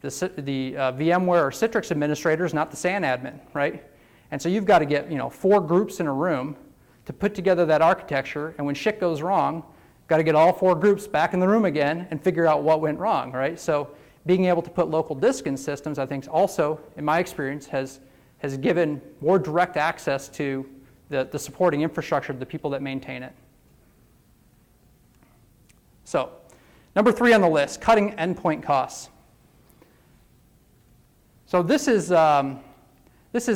VMware or Citrix administrator is not the SAN admin, right? And so you've got to get 4 groups in a room to put together that architecture, and when shit goes wrong, got to get all 4 groups back in the room again and figure out what went wrong, right? So being able to put local disk in systems, I think also, in my experience, has given more direct access to the supporting infrastructure of the people that maintain it. So, number 3 on the list, cutting endpoint costs. So this is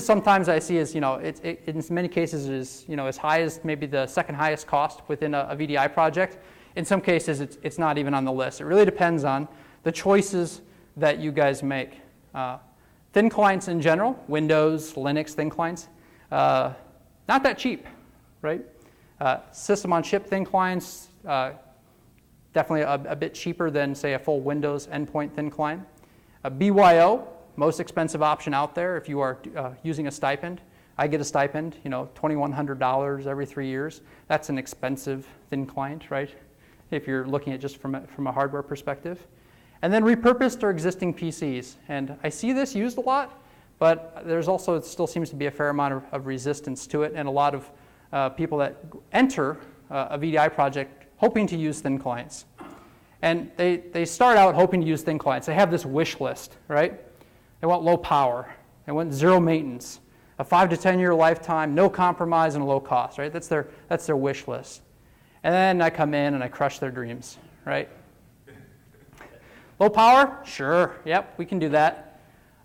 sometimes I see as, in many cases is, as high as maybe the second highest cost within a VDI project. In some cases, it's not even on the list. It really depends on the choices that you guys make. Thin clients in general, Windows, Linux, thin clients, not that cheap, right? System on chip thin clients, definitely a bit cheaper than, say, a full Windows endpoint thin client. BYO, most expensive option out there if you are using a stipend. I get a stipend, $2,100 every 3 years. That's an expensive thin client, right? If you're looking at just from a hardware perspective. And then repurposed or existing PCs. And I see this used a lot, but there's also, it still seems to be a fair amount of resistance to it, and a lot of people that enter a VDI project hoping to use thin clients. And they start out hoping to use thin clients. They have this wish list, right? They want low power. They want 0 maintenance, a 5 to 10 year lifetime, no compromise, and a low cost, right? That's their wish list. And then I come in and I crush their dreams, right? Low power? Sure, yep, we can do that.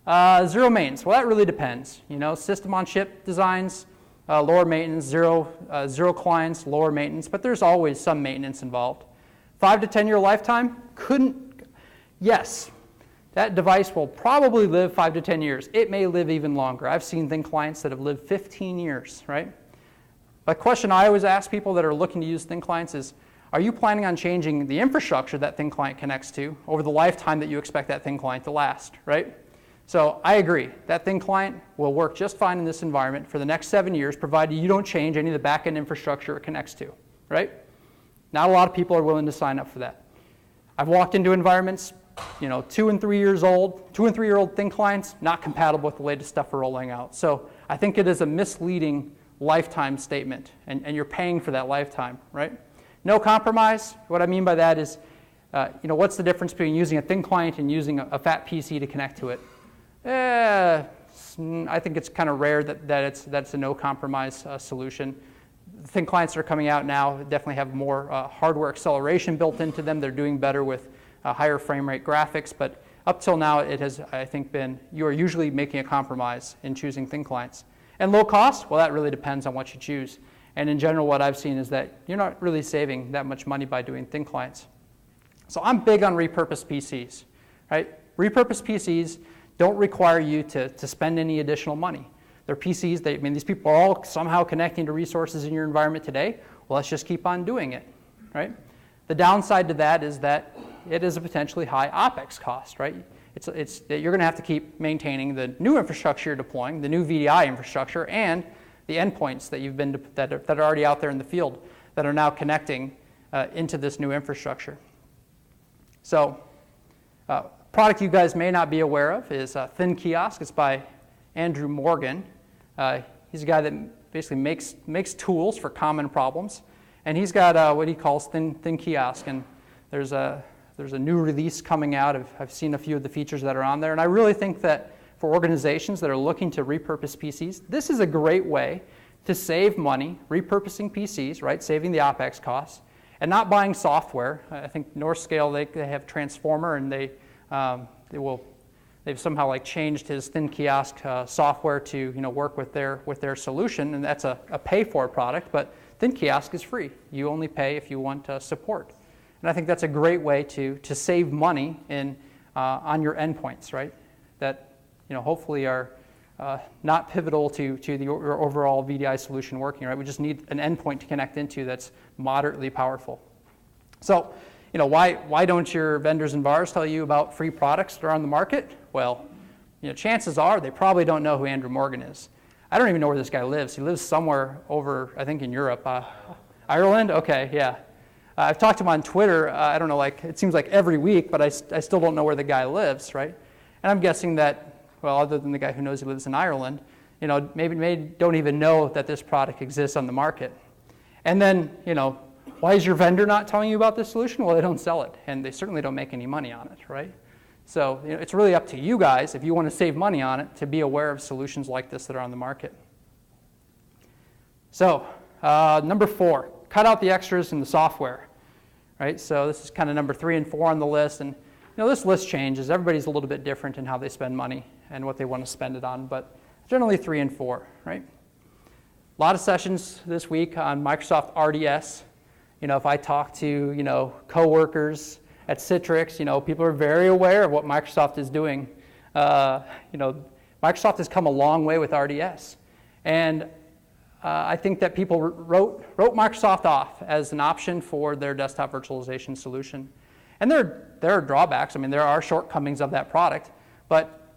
0 maintenance, well, that really depends. System on chip designs, lower maintenance, zero clients, lower maintenance, but there's always some maintenance involved. 5 to 10 year lifetime? Yes. That device will probably live 5 to 10 years. It may live even longer. I've seen thin clients that have lived 15 years, right? The question I always ask people that are looking to use thin clients is, are you planning on changing the infrastructure that thin client connects to over the lifetime that you expect that thin client to last, right? So I agree. That thin client will work just fine in this environment for the next 7 years, provided you don't change any of the back-end infrastructure it connects to, right? Not a lot of people are willing to sign up for that. I've walked into environments, 2 and 3 years old, 2 and 3 year old thin clients, not compatible with the latest stuff we're rolling out. So I think it is a misleading lifetime statement, and you're paying for that lifetime, right? No compromise. What I mean by that is, what's the difference between using a thin client and using a fat PC to connect to it? I think it's kind of rare that's a no compromise solution. The thin clients that are coming out now definitely have more hardware acceleration built into them. They're doing better with higher frame rate graphics, but up till now it has, I think, been, you are usually making a compromise in choosing thin clients. And low cost, well, that really depends on what you choose. And in general, what I've seen is that you're not really saving that much money by doing thin clients. So I'm big on repurposed PCs, right? Repurposed PCs don't require you to spend any additional money. They're PCs, these people are all somehow connecting to resources in your environment today. Well, let's just keep on doing it, right? The downside to that is that it is a potentially high OpEx cost, right? It's that you're going to have to keep maintaining the new infrastructure you're deploying, the new VDI infrastructure, and the endpoints that are already out there in the field that are now connecting into this new infrastructure. So, product you guys may not be aware of is Kiosk. It's by Andrew Morgan. He's a guy that basically makes tools for common problems, and he's got what he calls Thin Kiosk. And there's a new release coming out. I've seen a few of the features that are on there, and I really think that for organizations that are looking to repurpose PCs, this is a great way to save money repurposing PCs, right? Saving the OpEx costs and not buying software. I think Northscale, they have Transformer, and they've somehow like changed his Thin Kiosk software to work with their solution, and that's a pay-for product. But Thin Kiosk is free. You only pay if you want support. And I think that's a great way to save money on your endpoints, right? That hopefully are not pivotal to your overall VDI solution working, right? We just need an endpoint to connect into that's moderately powerful. So, why don't your vendors and VARs tell you about free products that are on the market? Well, chances are they probably don't know who Andrew Morgan is. I don't even know where this guy lives. He lives somewhere over, I think, in Europe. Ireland? Okay, yeah. I've talked to him on Twitter, I don't know, it seems like every week, but I still don't know where the guy lives, right? And I'm guessing that, well, other than the guy who knows he lives in Ireland, maybe don't even know that this product exists on the market. And then, why is your vendor not telling you about this solution? Well, they don't sell it, and they certainly don't make any money on it, right? So it's really up to you guys, if you want to save money on it, to be aware of solutions like this that are on the market. So, number 4, cut out the extras in the software, right? So this is kind of number 3 and 4 on the list, and this list changes. Everybody's a little bit different in how they spend money and what they want to spend it on, but generally 3 and 4, right? A lot of sessions this week on Microsoft RDS. If I talk to, coworkers at Citrix, people are very aware of what Microsoft is doing. Microsoft has come a long way with RDS. And I think that people wrote Microsoft off as an option for their desktop virtualization solution. And there are drawbacks. There are shortcomings of that product. But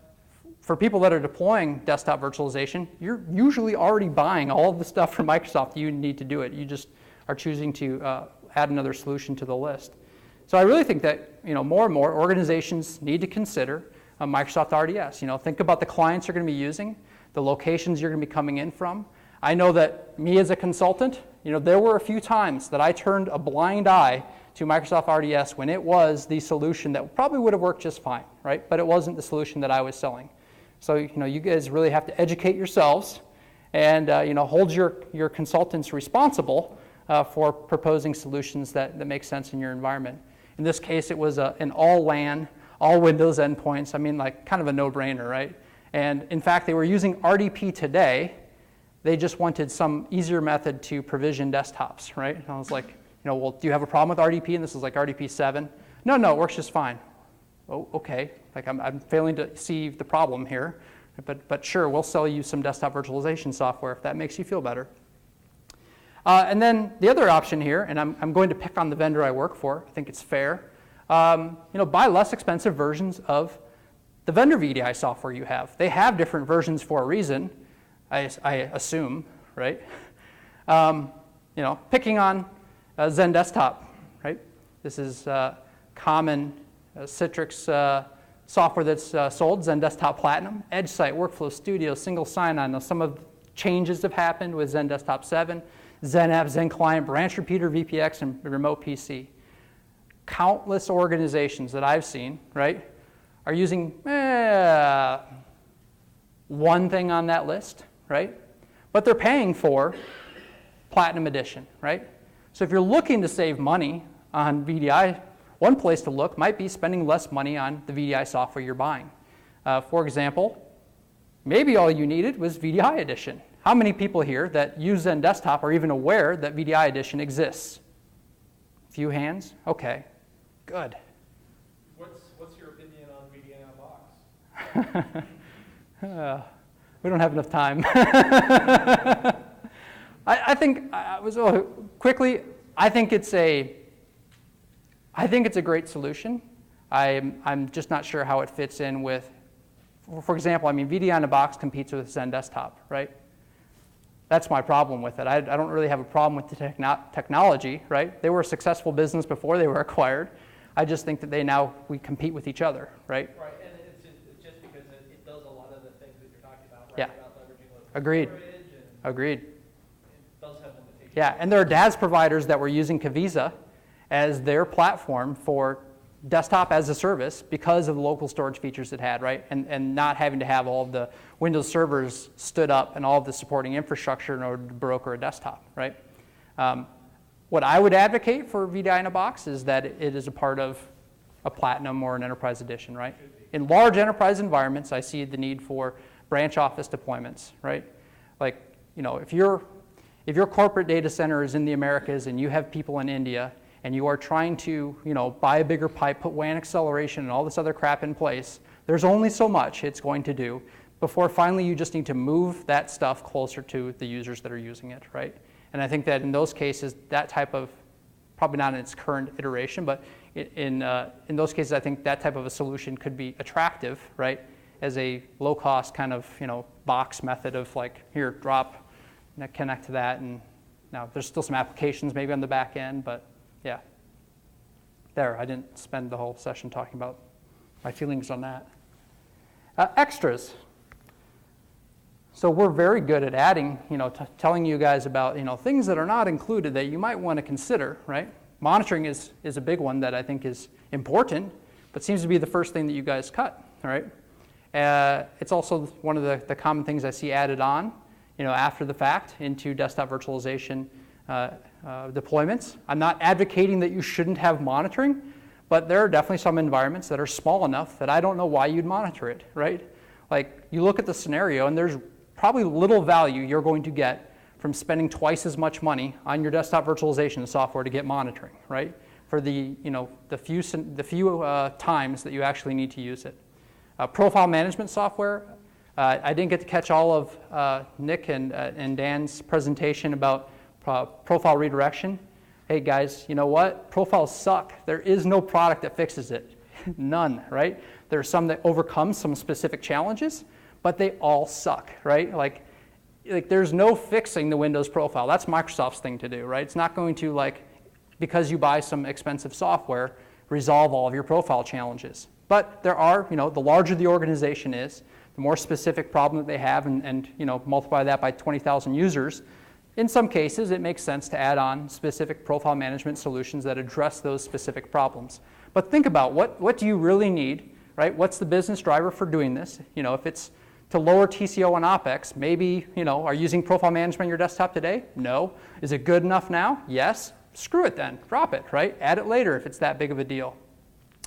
for people that are deploying desktop virtualization, you're usually already buying all of the stuff from Microsoft you need to do it. You just are choosing to add another solution to the list. So I really think that more and more organizations need to consider Microsoft RDS. Think about the clients you're going to be using, the locations you're going to be coming in from. I know that me as a consultant, there were a few times that I turned a blind eye to Microsoft RDS when it was the solution that probably would have worked just fine, right? But it wasn't the solution that I was selling. So you guys really have to educate yourselves and hold your consultants responsible for proposing solutions that make sense in your environment. In this case, it was an all LAN, all Windows endpoints. Kind of a no-brainer, right? And in fact, they were using RDP today. They just wanted some easier method to provision desktops, right? And I was like, well, do you have a problem with RDP? And this is like RDP 7. No, it works just fine. Oh, okay. I'm failing to see the problem here. But sure, we'll sell you some desktop virtualization software if that makes you feel better. And then the other option here, and I'm going to pick on the vendor I work for. I think it's fair. Buy less expensive versions of the vendor VDI software you have. They have different versions for a reason, I assume, right? Picking on Zen Desktop, right? This is common Citrix software that's sold, Zen Desktop Platinum, Edge Site, Workflow Studio, Single Sign-On. Now, some of the changes have happened with Zen Desktop 7, Zen App, Zen Client, Branch Repeater, VPX, and Remote PC. Countless organizations that I've seen, right, are using one thing on that list, right? But they're paying for Platinum Edition, right? So if you're looking to save money on VDI, one place to look might be spending less money on the VDI software you're buying. For example, maybe all you needed was VDI Edition. How many people here that use Zen Desktop are even aware that VDI Edition exists? A few hands? Okay, good. What's your opinion on VDI in a box? We don't have enough time. I think quickly. I think it's a great solution. I'm just not sure how it fits in with, for example, I mean, VDI in a box competes with Zen Desktop, right? That's my problem with it. I don't really have a problem with the technology, right? They were a successful business before they were acquired. I just think that we compete with each other, right? Right, and it's just because it does a lot of the things that you're talking about, right? Yeah. About leveraging local Agreed. storage and Agreed. it does have limitations. Yeah, and there are DaaS providers that were using Kivisa as their platform for desktop as a service because of the local storage features it had, right? And not having to have all of the Windows servers stood up and all of the supporting infrastructure in order to broker a desktop, right? What I would advocate for VDI in a box is that it is a part of a Platinum or an Enterprise Edition, right? In large enterprise environments, I see the need for branch office deployments, right? Like, you know, if your corporate data center is in the Americas and you have people in India and you are trying to, you know, buy a bigger pipe, put WAN acceleration and all this other crap in place, there's only so much it's going to do before finally you just need to move that stuff closer to the users that are using it, right? And I think that in those cases, that type of, probably not in its current iteration, but in those cases, I think that type of a solution could be attractive, right? As a low-cost kind of, you know, box method of like, here, drop, connect to that, and now there's still some applications maybe on the back end, but yeah. There, I didn't spend the whole session talking about my feelings on that. Extras. So we're very good at adding, you know, telling you guys about, you know, things that are not included that you might want to consider, right? Monitoring is a big one that I think is important, but seems to be the first thing that you guys cut, all right? It's also one of the common things I see added on, you know, after the fact into desktop virtualization deployments. I'm not advocating that you shouldn't have monitoring, but there are definitely some environments that are small enough that I don't know why you'd monitor it, right? Like, you look at the scenario and there's probably little value you're going to get from spending twice as much money on your desktop virtualization software to get monitoring, right? For the, you know, the few times that you actually need to use it. Profile management software. I didn't get to catch all of Nick and Dan's presentation about profile redirection. Hey guys, you know what? Profiles suck. There is no product that fixes it. None, right? There are some that overcome some specific challenges, but they all suck, right? Like there's no fixing the Windows profile. That's Microsoft's thing to do, right? It's not going to, like, because you buy some expensive software, resolve all of your profile challenges. But there are, you know, the larger the organization is, the more specific problem that they have, and you know, multiply that by 20,000 users. In some cases, it makes sense to add on specific profile management solutions that address those specific problems. But think about what do you really need, right? What's the business driver for doing this? You know, if it's to lower TCO and OpEx, maybe, you know, are you using profile management on your desktop today? No. Is it good enough now? Yes. Screw it then. Drop it, right? Add it later if it's that big of a deal.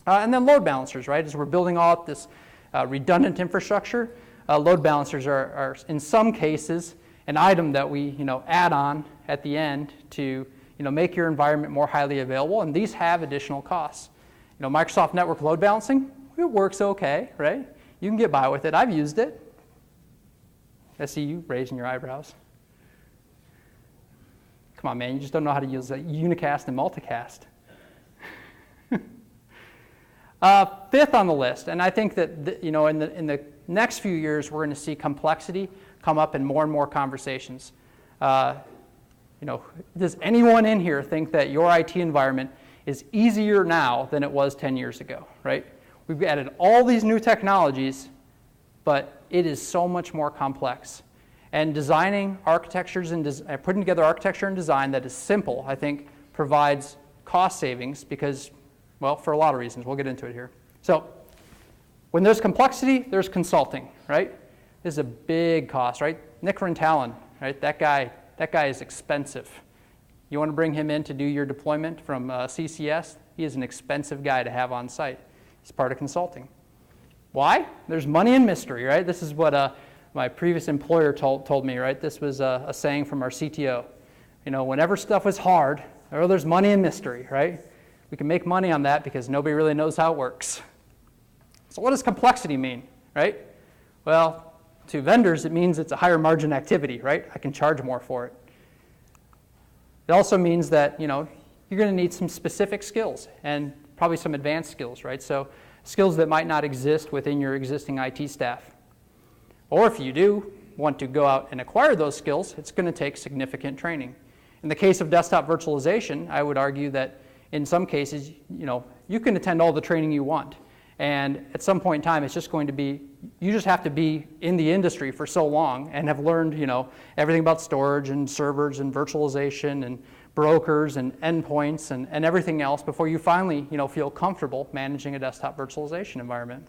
And then load balancers, right? As we're building all up this redundant infrastructure, load balancers are in some cases an item that we, you know, add on at the end to, you know, make your environment more highly available, and these have additional costs. You know, Microsoft Network Load Balancing, it works okay, right? You can get by with it. I've used it. I see you raising your eyebrows. Come on, man, you just don't know how to use unicast and multicast. Fifth on the list, and I think that, you know, in the next few years, we're going to see complexity come up in more and more conversations. You know, does anyone in here think that your IT environment is easier now than it was 10 years ago, right? We've added all these new technologies, but it is so much more complex. And designing architectures and putting together architecture and design that is simple, I think, provides cost savings because, well, for a lot of reasons. We'll get into it here. So when there's complexity, there's consulting, right? This is a big cost, right? Nick Rintalin, right? That guy is expensive. You want to bring him in to do your deployment from CCS? He is an expensive guy to have on site. He's part of consulting. Why? There's money in mystery, right? This is what my previous employer told me, right? This was a saying from our CTO. You know, whenever stuff is hard, there's money in mystery, right? We can make money on that because nobody really knows how it works. So what does complexity mean, right? Well, to vendors, it means it's a higher margin activity, right? I can charge more for it. It also means that, you know, you're going to need some specific skills and probably some advanced skills, right? So skills that might not exist within your existing IT staff. Or if you do want to go out and acquire those skills, it's going to take significant training. In the case of desktop virtualization, I would argue that in some cases, you know, you can attend all the training you want. And at some point in time, it's just going to be, you just have to be in the industry for so long and have learned, you know, everything about storage and servers and virtualization and brokers and endpoints and everything else before you finally, you know, feel comfortable managing a desktop virtualization environment.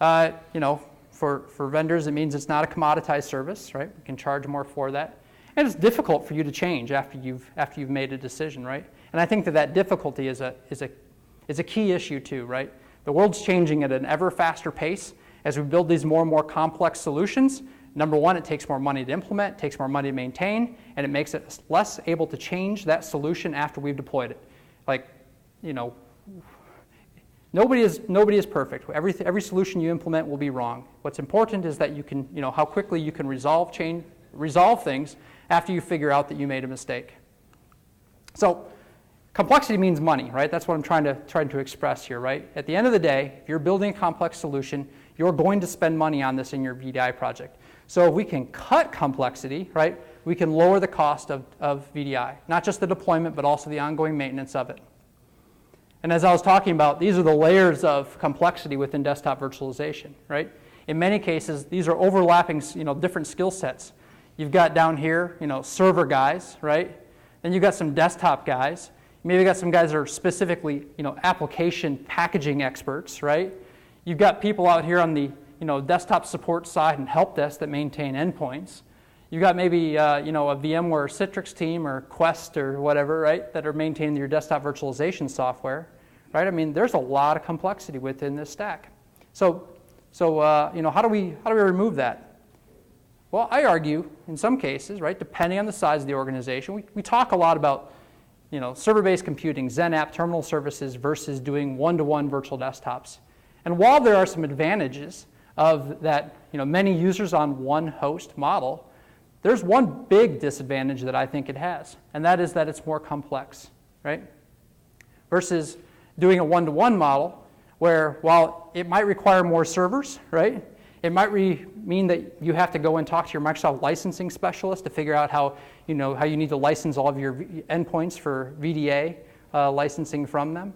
You know, for vendors, it means it's not a commoditized service, right? We can charge more for that. And it's difficult for you to change after you've made a decision, right? And I think that difficulty is a key issue too, right? The world's changing at an ever faster pace. As we build these more and more complex solutions, number one, it takes more money to implement, it takes more money to maintain, and it makes it less able to change that solution after we've deployed it. Like, you know, nobody is perfect. Every solution you implement will be wrong. What's important is that you can, you know, how quickly you can resolve things after you figure out that you made a mistake. So complexity means money, right? That's what I'm trying to express here, right? At the end of the day, if you're building a complex solution, you're going to spend money on this in your VDI project. So if we can cut complexity, right, we can lower the cost of VDI, not just the deployment, but also the ongoing maintenance of it. And as I was talking about, these are the layers of complexity within desktop virtualization, right? In many cases, these are overlapping, you know, different skill sets. You've got down here, you know, server guys, right? Then you've got some desktop guys. Maybe you've got some guys that are specifically, you know, application packaging experts, right? You've got people out here on the, you know, desktop support side and help desk that maintain endpoints. You've got maybe, you know, a VMware Citrix team or Quest or whatever, right, that are maintaining your desktop virtualization software, right? I mean, there's a lot of complexity within this stack. So you know, how do we remove that? Well, I argue in some cases, right, depending on the size of the organization, we talk a lot about, you know, server-based computing, ThinApp, terminal services versus doing one-to-one virtual desktops. And while there are some advantages of that, you know, many users on one host model, there's one big disadvantage that I think it has, and that is that it's more complex, right? Versus doing a one-to-one model where while it might require more servers, right, it might mean that you have to go and talk to your Microsoft licensing specialist to figure out how you need to license all of your endpoints for VDA licensing from them.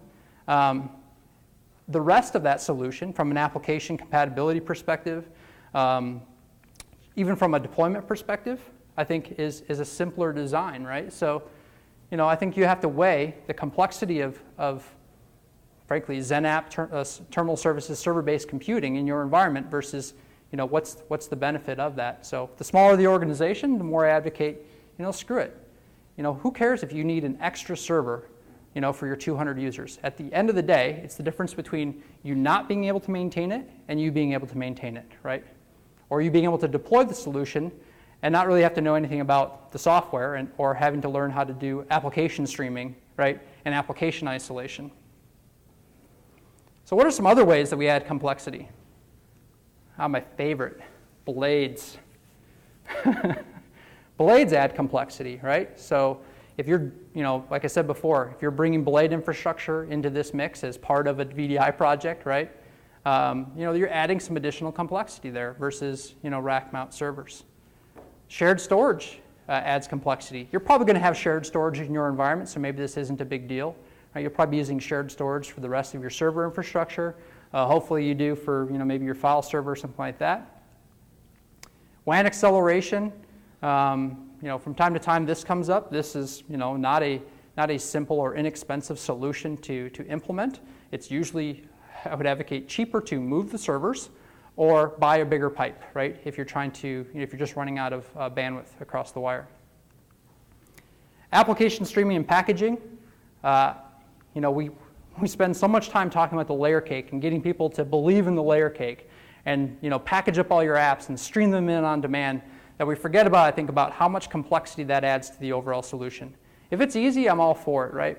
The rest of that solution, from an application compatibility perspective, even from a deployment perspective, I think is a simpler design, right? So, you know, I think you have to weigh the complexity of frankly, ThinApp, terminal services, server-based computing in your environment versus, you know, what's the benefit of that? So the smaller the organization, the more I advocate, you know, screw it. You know, who cares if you need an extra server, you know, for your 200 users? At the end of the day, it's the difference between you not being able to maintain it and you being able to maintain it, right? Or you being able to deploy the solution and not really have to know anything about the software or having to learn how to do application streaming, right, and application isolation. So what are some other ways that we add complexity? My favorite, blades. Blades add complexity, right? So if you're, you know, like I said before, if you're bringing blade infrastructure into this mix as part of a VDI project, right, you know, you're adding some additional complexity there versus, you know, rack mount servers. Shared storage adds complexity. You're probably going to have shared storage in your environment, so maybe this isn't a big deal. Right? You'll probably be using shared storage for the rest of your server infrastructure. Hopefully you do for maybe your file server or something like that. WAN acceleration, from time to time this comes up. This is not a simple or inexpensive solution to implement. It's usually, I would advocate, cheaper to move the servers or buy a bigger pipe, right? If you're trying to, if you're just running out of bandwidth across the wire. Application streaming and packaging. We spend so much time talking about the layer cake and getting people to believe in the layer cake and package up all your apps and stream them in on demand that we forget about, I think, about how much complexity that adds to the overall solution. If it's easy, I'm all for it, right?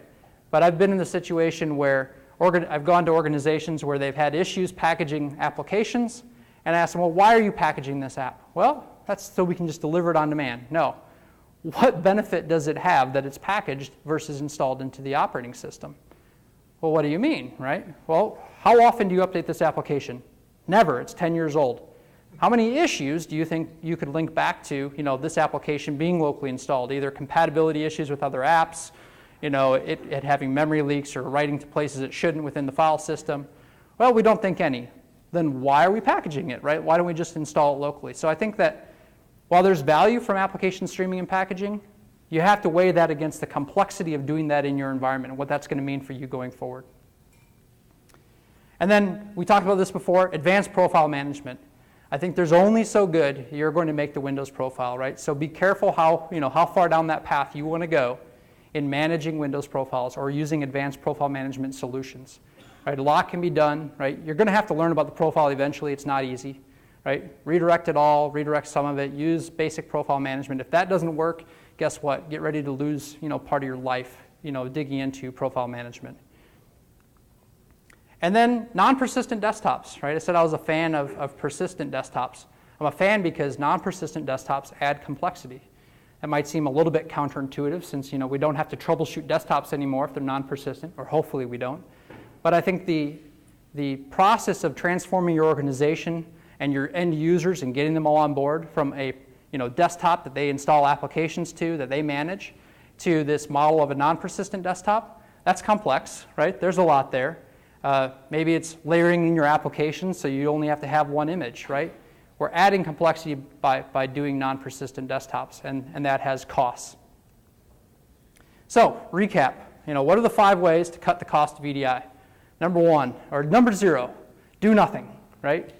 But I've been in the situation where I've gone to organizations where they've had issues packaging applications, and I asked them, well, why are you packaging this app? Well, that's so we can just deliver it on demand. No. What benefit does it have that it's packaged versus installed into the operating system? Well, what do you mean, right? Well, how often do you update this application? Never. It's 10 years old. How many issues do you think you could link back to, this application being locally installed? Either compatibility issues with other apps, it having memory leaks or writing to places it shouldn't within the file system. Well, we don't think any. Then why are we packaging it, right? Why don't we just install it locally? So I think that while there's value from application streaming and packaging, you have to weigh that against the complexity of doing that in your environment and what that's going to mean for you going forward. And then we talked about this before, advanced profile management. I think there's only so good you're going to make the Windows profile, right? So be careful how far down that path you want to go in managing Windows profiles or using advanced profile management solutions. Right? A lot can be done, right? You're going to have to learn about the profile eventually. It's not easy, right? Redirect it all, redirect some of it, use basic profile management. If that doesn't work, guess what? Get ready to lose, part of your life, digging into profile management. And then non-persistent desktops, right? I said I was a fan of persistent desktops. I'm a fan because non-persistent desktops add complexity. That might seem a little bit counterintuitive since we don't have to troubleshoot desktops anymore if they're non-persistent, or hopefully we don't. But I think the process of transforming your organization and your end users and getting them all on board from a desktop that they install applications to, that they manage, to this model of a non-persistent desktop, that's complex, right? There's a lot there. Maybe it's layering in your application so you only have to have one image, right? We're adding complexity by doing non-persistent desktops, and that has costs. So, recap. What are the 5 ways to cut the cost of VDI? Number 0, do nothing, right?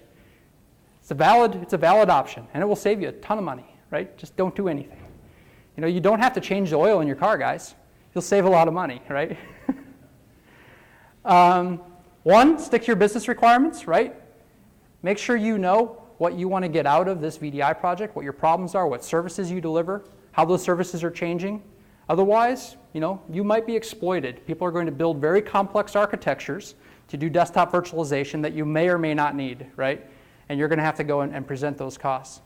It's a valid option, and it will save you a ton of money, right? Just don't do anything. You don't have to change the oil in your car, guys. You'll save a lot of money, right? 1, stick to your business requirements, right? Make sure you know what you want to get out of this VDI project, what your problems are, what services you deliver, how those services are changing. Otherwise, you might be exploited. People are going to build very complex architectures to do desktop virtualization that you may or may not need, right? And you're going to have to go and present those costs.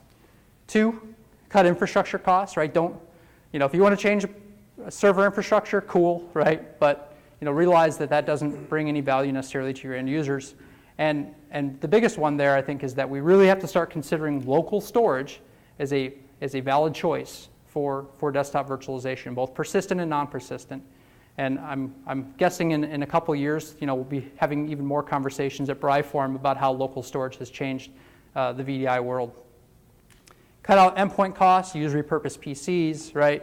2, cut infrastructure costs, right? If you want to change server infrastructure, cool, right? But realize that doesn't bring any value necessarily to your end users. And the biggest one there, I think, is that we really have to start considering local storage as a valid choice for desktop virtualization, both persistent and non-persistent. And I'm guessing in a couple years, we'll be having even more conversations at BriForum about how local storage has changed the VDI world. Cut out endpoint costs, use repurposed PCs, right?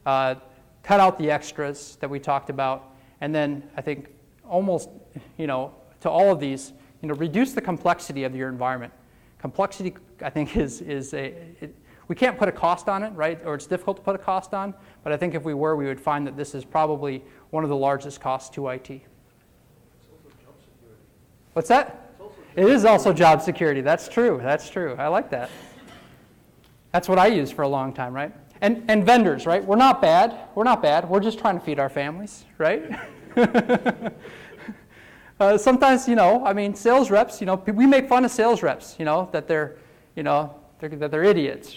Cut out the extras that we talked about. And then I think almost, to all of these, reduce the complexity of your environment. Complexity, I think, we can't put a cost on it, right? Or it's difficult to put a cost on. But I think if we were, we would find that this is probably one of the largest costs to IT. It's also job security. What's that? It is also job security. That's true. That's true. I like that. That's what I used for a long time, right? And vendors, right? We're not bad. We're not bad. We're just trying to feed our families, right? Sometimes, sales reps, we make fun of sales reps, that they're idiots.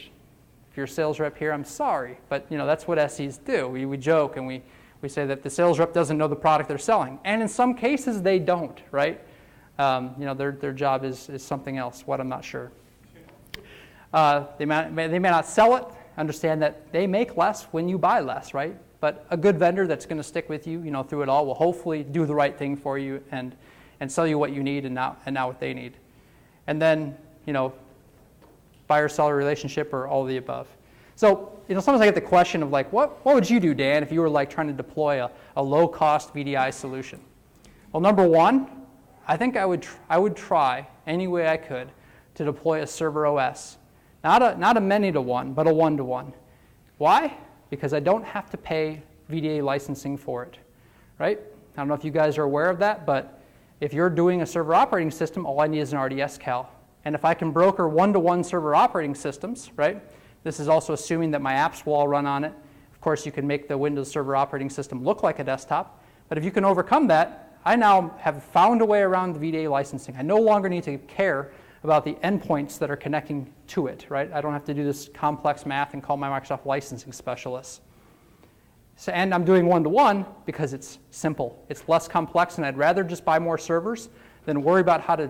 If you're a sales rep here, I'm sorry, but that's what SEs do. We joke and we say that the sales rep doesn't know the product they're selling, and in some cases they don't, right? Their job is something else. What, I'm not sure. They may not sell it, understand that they make less when you buy less, right? But a good vendor that's going to stick with you, through it all will hopefully do the right thing for you and sell you what you need and not what they need. And then, buyer-seller relationship or all of the above. So, sometimes I get the question of like, what would you do, Dan, if you were like trying to deploy a low-cost VDI solution? Well, number one, I think I would try any way I could to deploy a server OS. Not a many-to-one, but a one-to-one. Why? Because I don't have to pay VDI licensing for it, right? I don't know if you guys are aware of that, but if you're doing a server operating system, all I need is an RDS cal. And if I can broker one-to-one server operating systems, right? This is also assuming that my apps will all run on it. Of course, you can make the Windows Server operating system look like a desktop. But if you can overcome that, I now have found a way around the VDI licensing. I no longer need to care about the endpoints that are connecting to it, right? I don't have to do this complex math and call my Microsoft licensing specialists. So, and I'm doing one-to-one because it's simple. It's less complex, and I'd rather just buy more servers than worry about how to,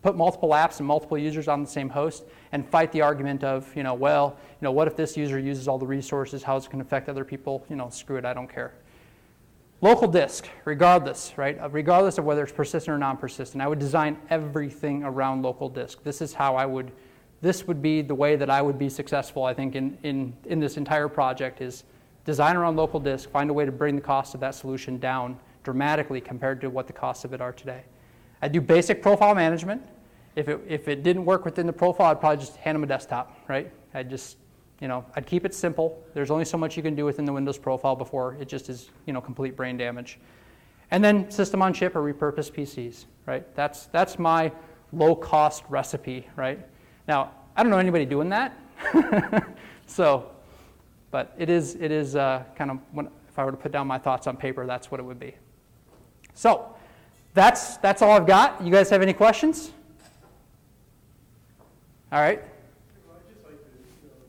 put multiple apps and multiple users on the same host and fight the argument of, what if this user uses all the resources? How is it going to affect other people? Screw it, I don't care. Local disk, regardless, right? Regardless of whether it's persistent or non-persistent, I would design everything around local disk. This is how this would be the way that I would be successful, I think, in this entire project is design around local disk, find a way to bring the cost of that solution down dramatically compared to what the costs of it are today. I do basic profile management. If it didn't work within the profile, I'd probably just hand them a desktop, right? I'd keep it simple. There's only so much you can do within the Windows profile before it just is, complete brain damage. And then system on chip or repurposed PCs, right? That's my low-cost recipe, right? Now, I don't know anybody doing that. But it is kind of, if I were to put down my thoughts on paper, that's what it would be. So that's all I've got. You guys have any questions? All right. Well, I'd just like to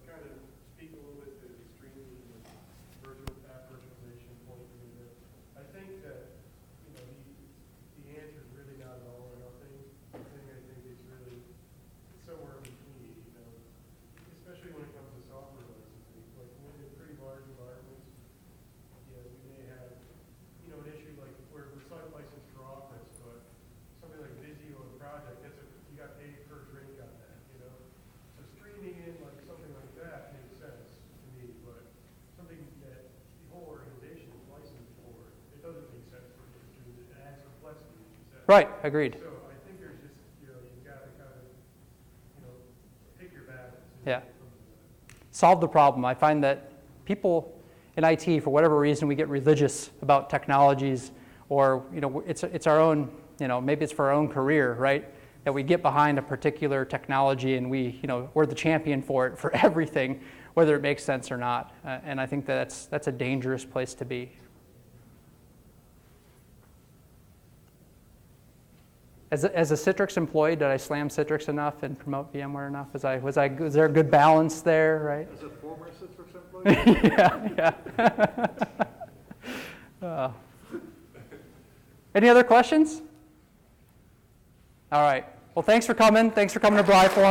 kind of speak a little bit to the streaming and virtualization point of view. I think that the answer is really not an all or nothing thing. I think it's really somewhere in between. Especially when it comes to software licensing. Like when in pretty large environments, we may have an issue like where we're licensed for Office, but something like Visio or Project, you got paid per drink on that. So streaming in like something like that makes sense to me, but something that the whole organization is licensed for, it doesn't make sense for me to do. It adds complexity, as you said. Right, agreed. So I think there's just, you've got to kind of, pick your battles. Yeah. Solve the problem. I find that people in IT, for whatever reason, we get religious about technologies, or it's our own, maybe it's for our own career, right? That we get behind a particular technology and we're the champion for it for everything, whether it makes sense or not. And I think that's a dangerous place to be. As a Citrix employee, did I slam Citrix enough and promote VMware enough? Was there a good balance there, right? As a former Citrix employee? yeah. Any other questions? All right. Well, thanks for coming. Thanks for coming to BriForum.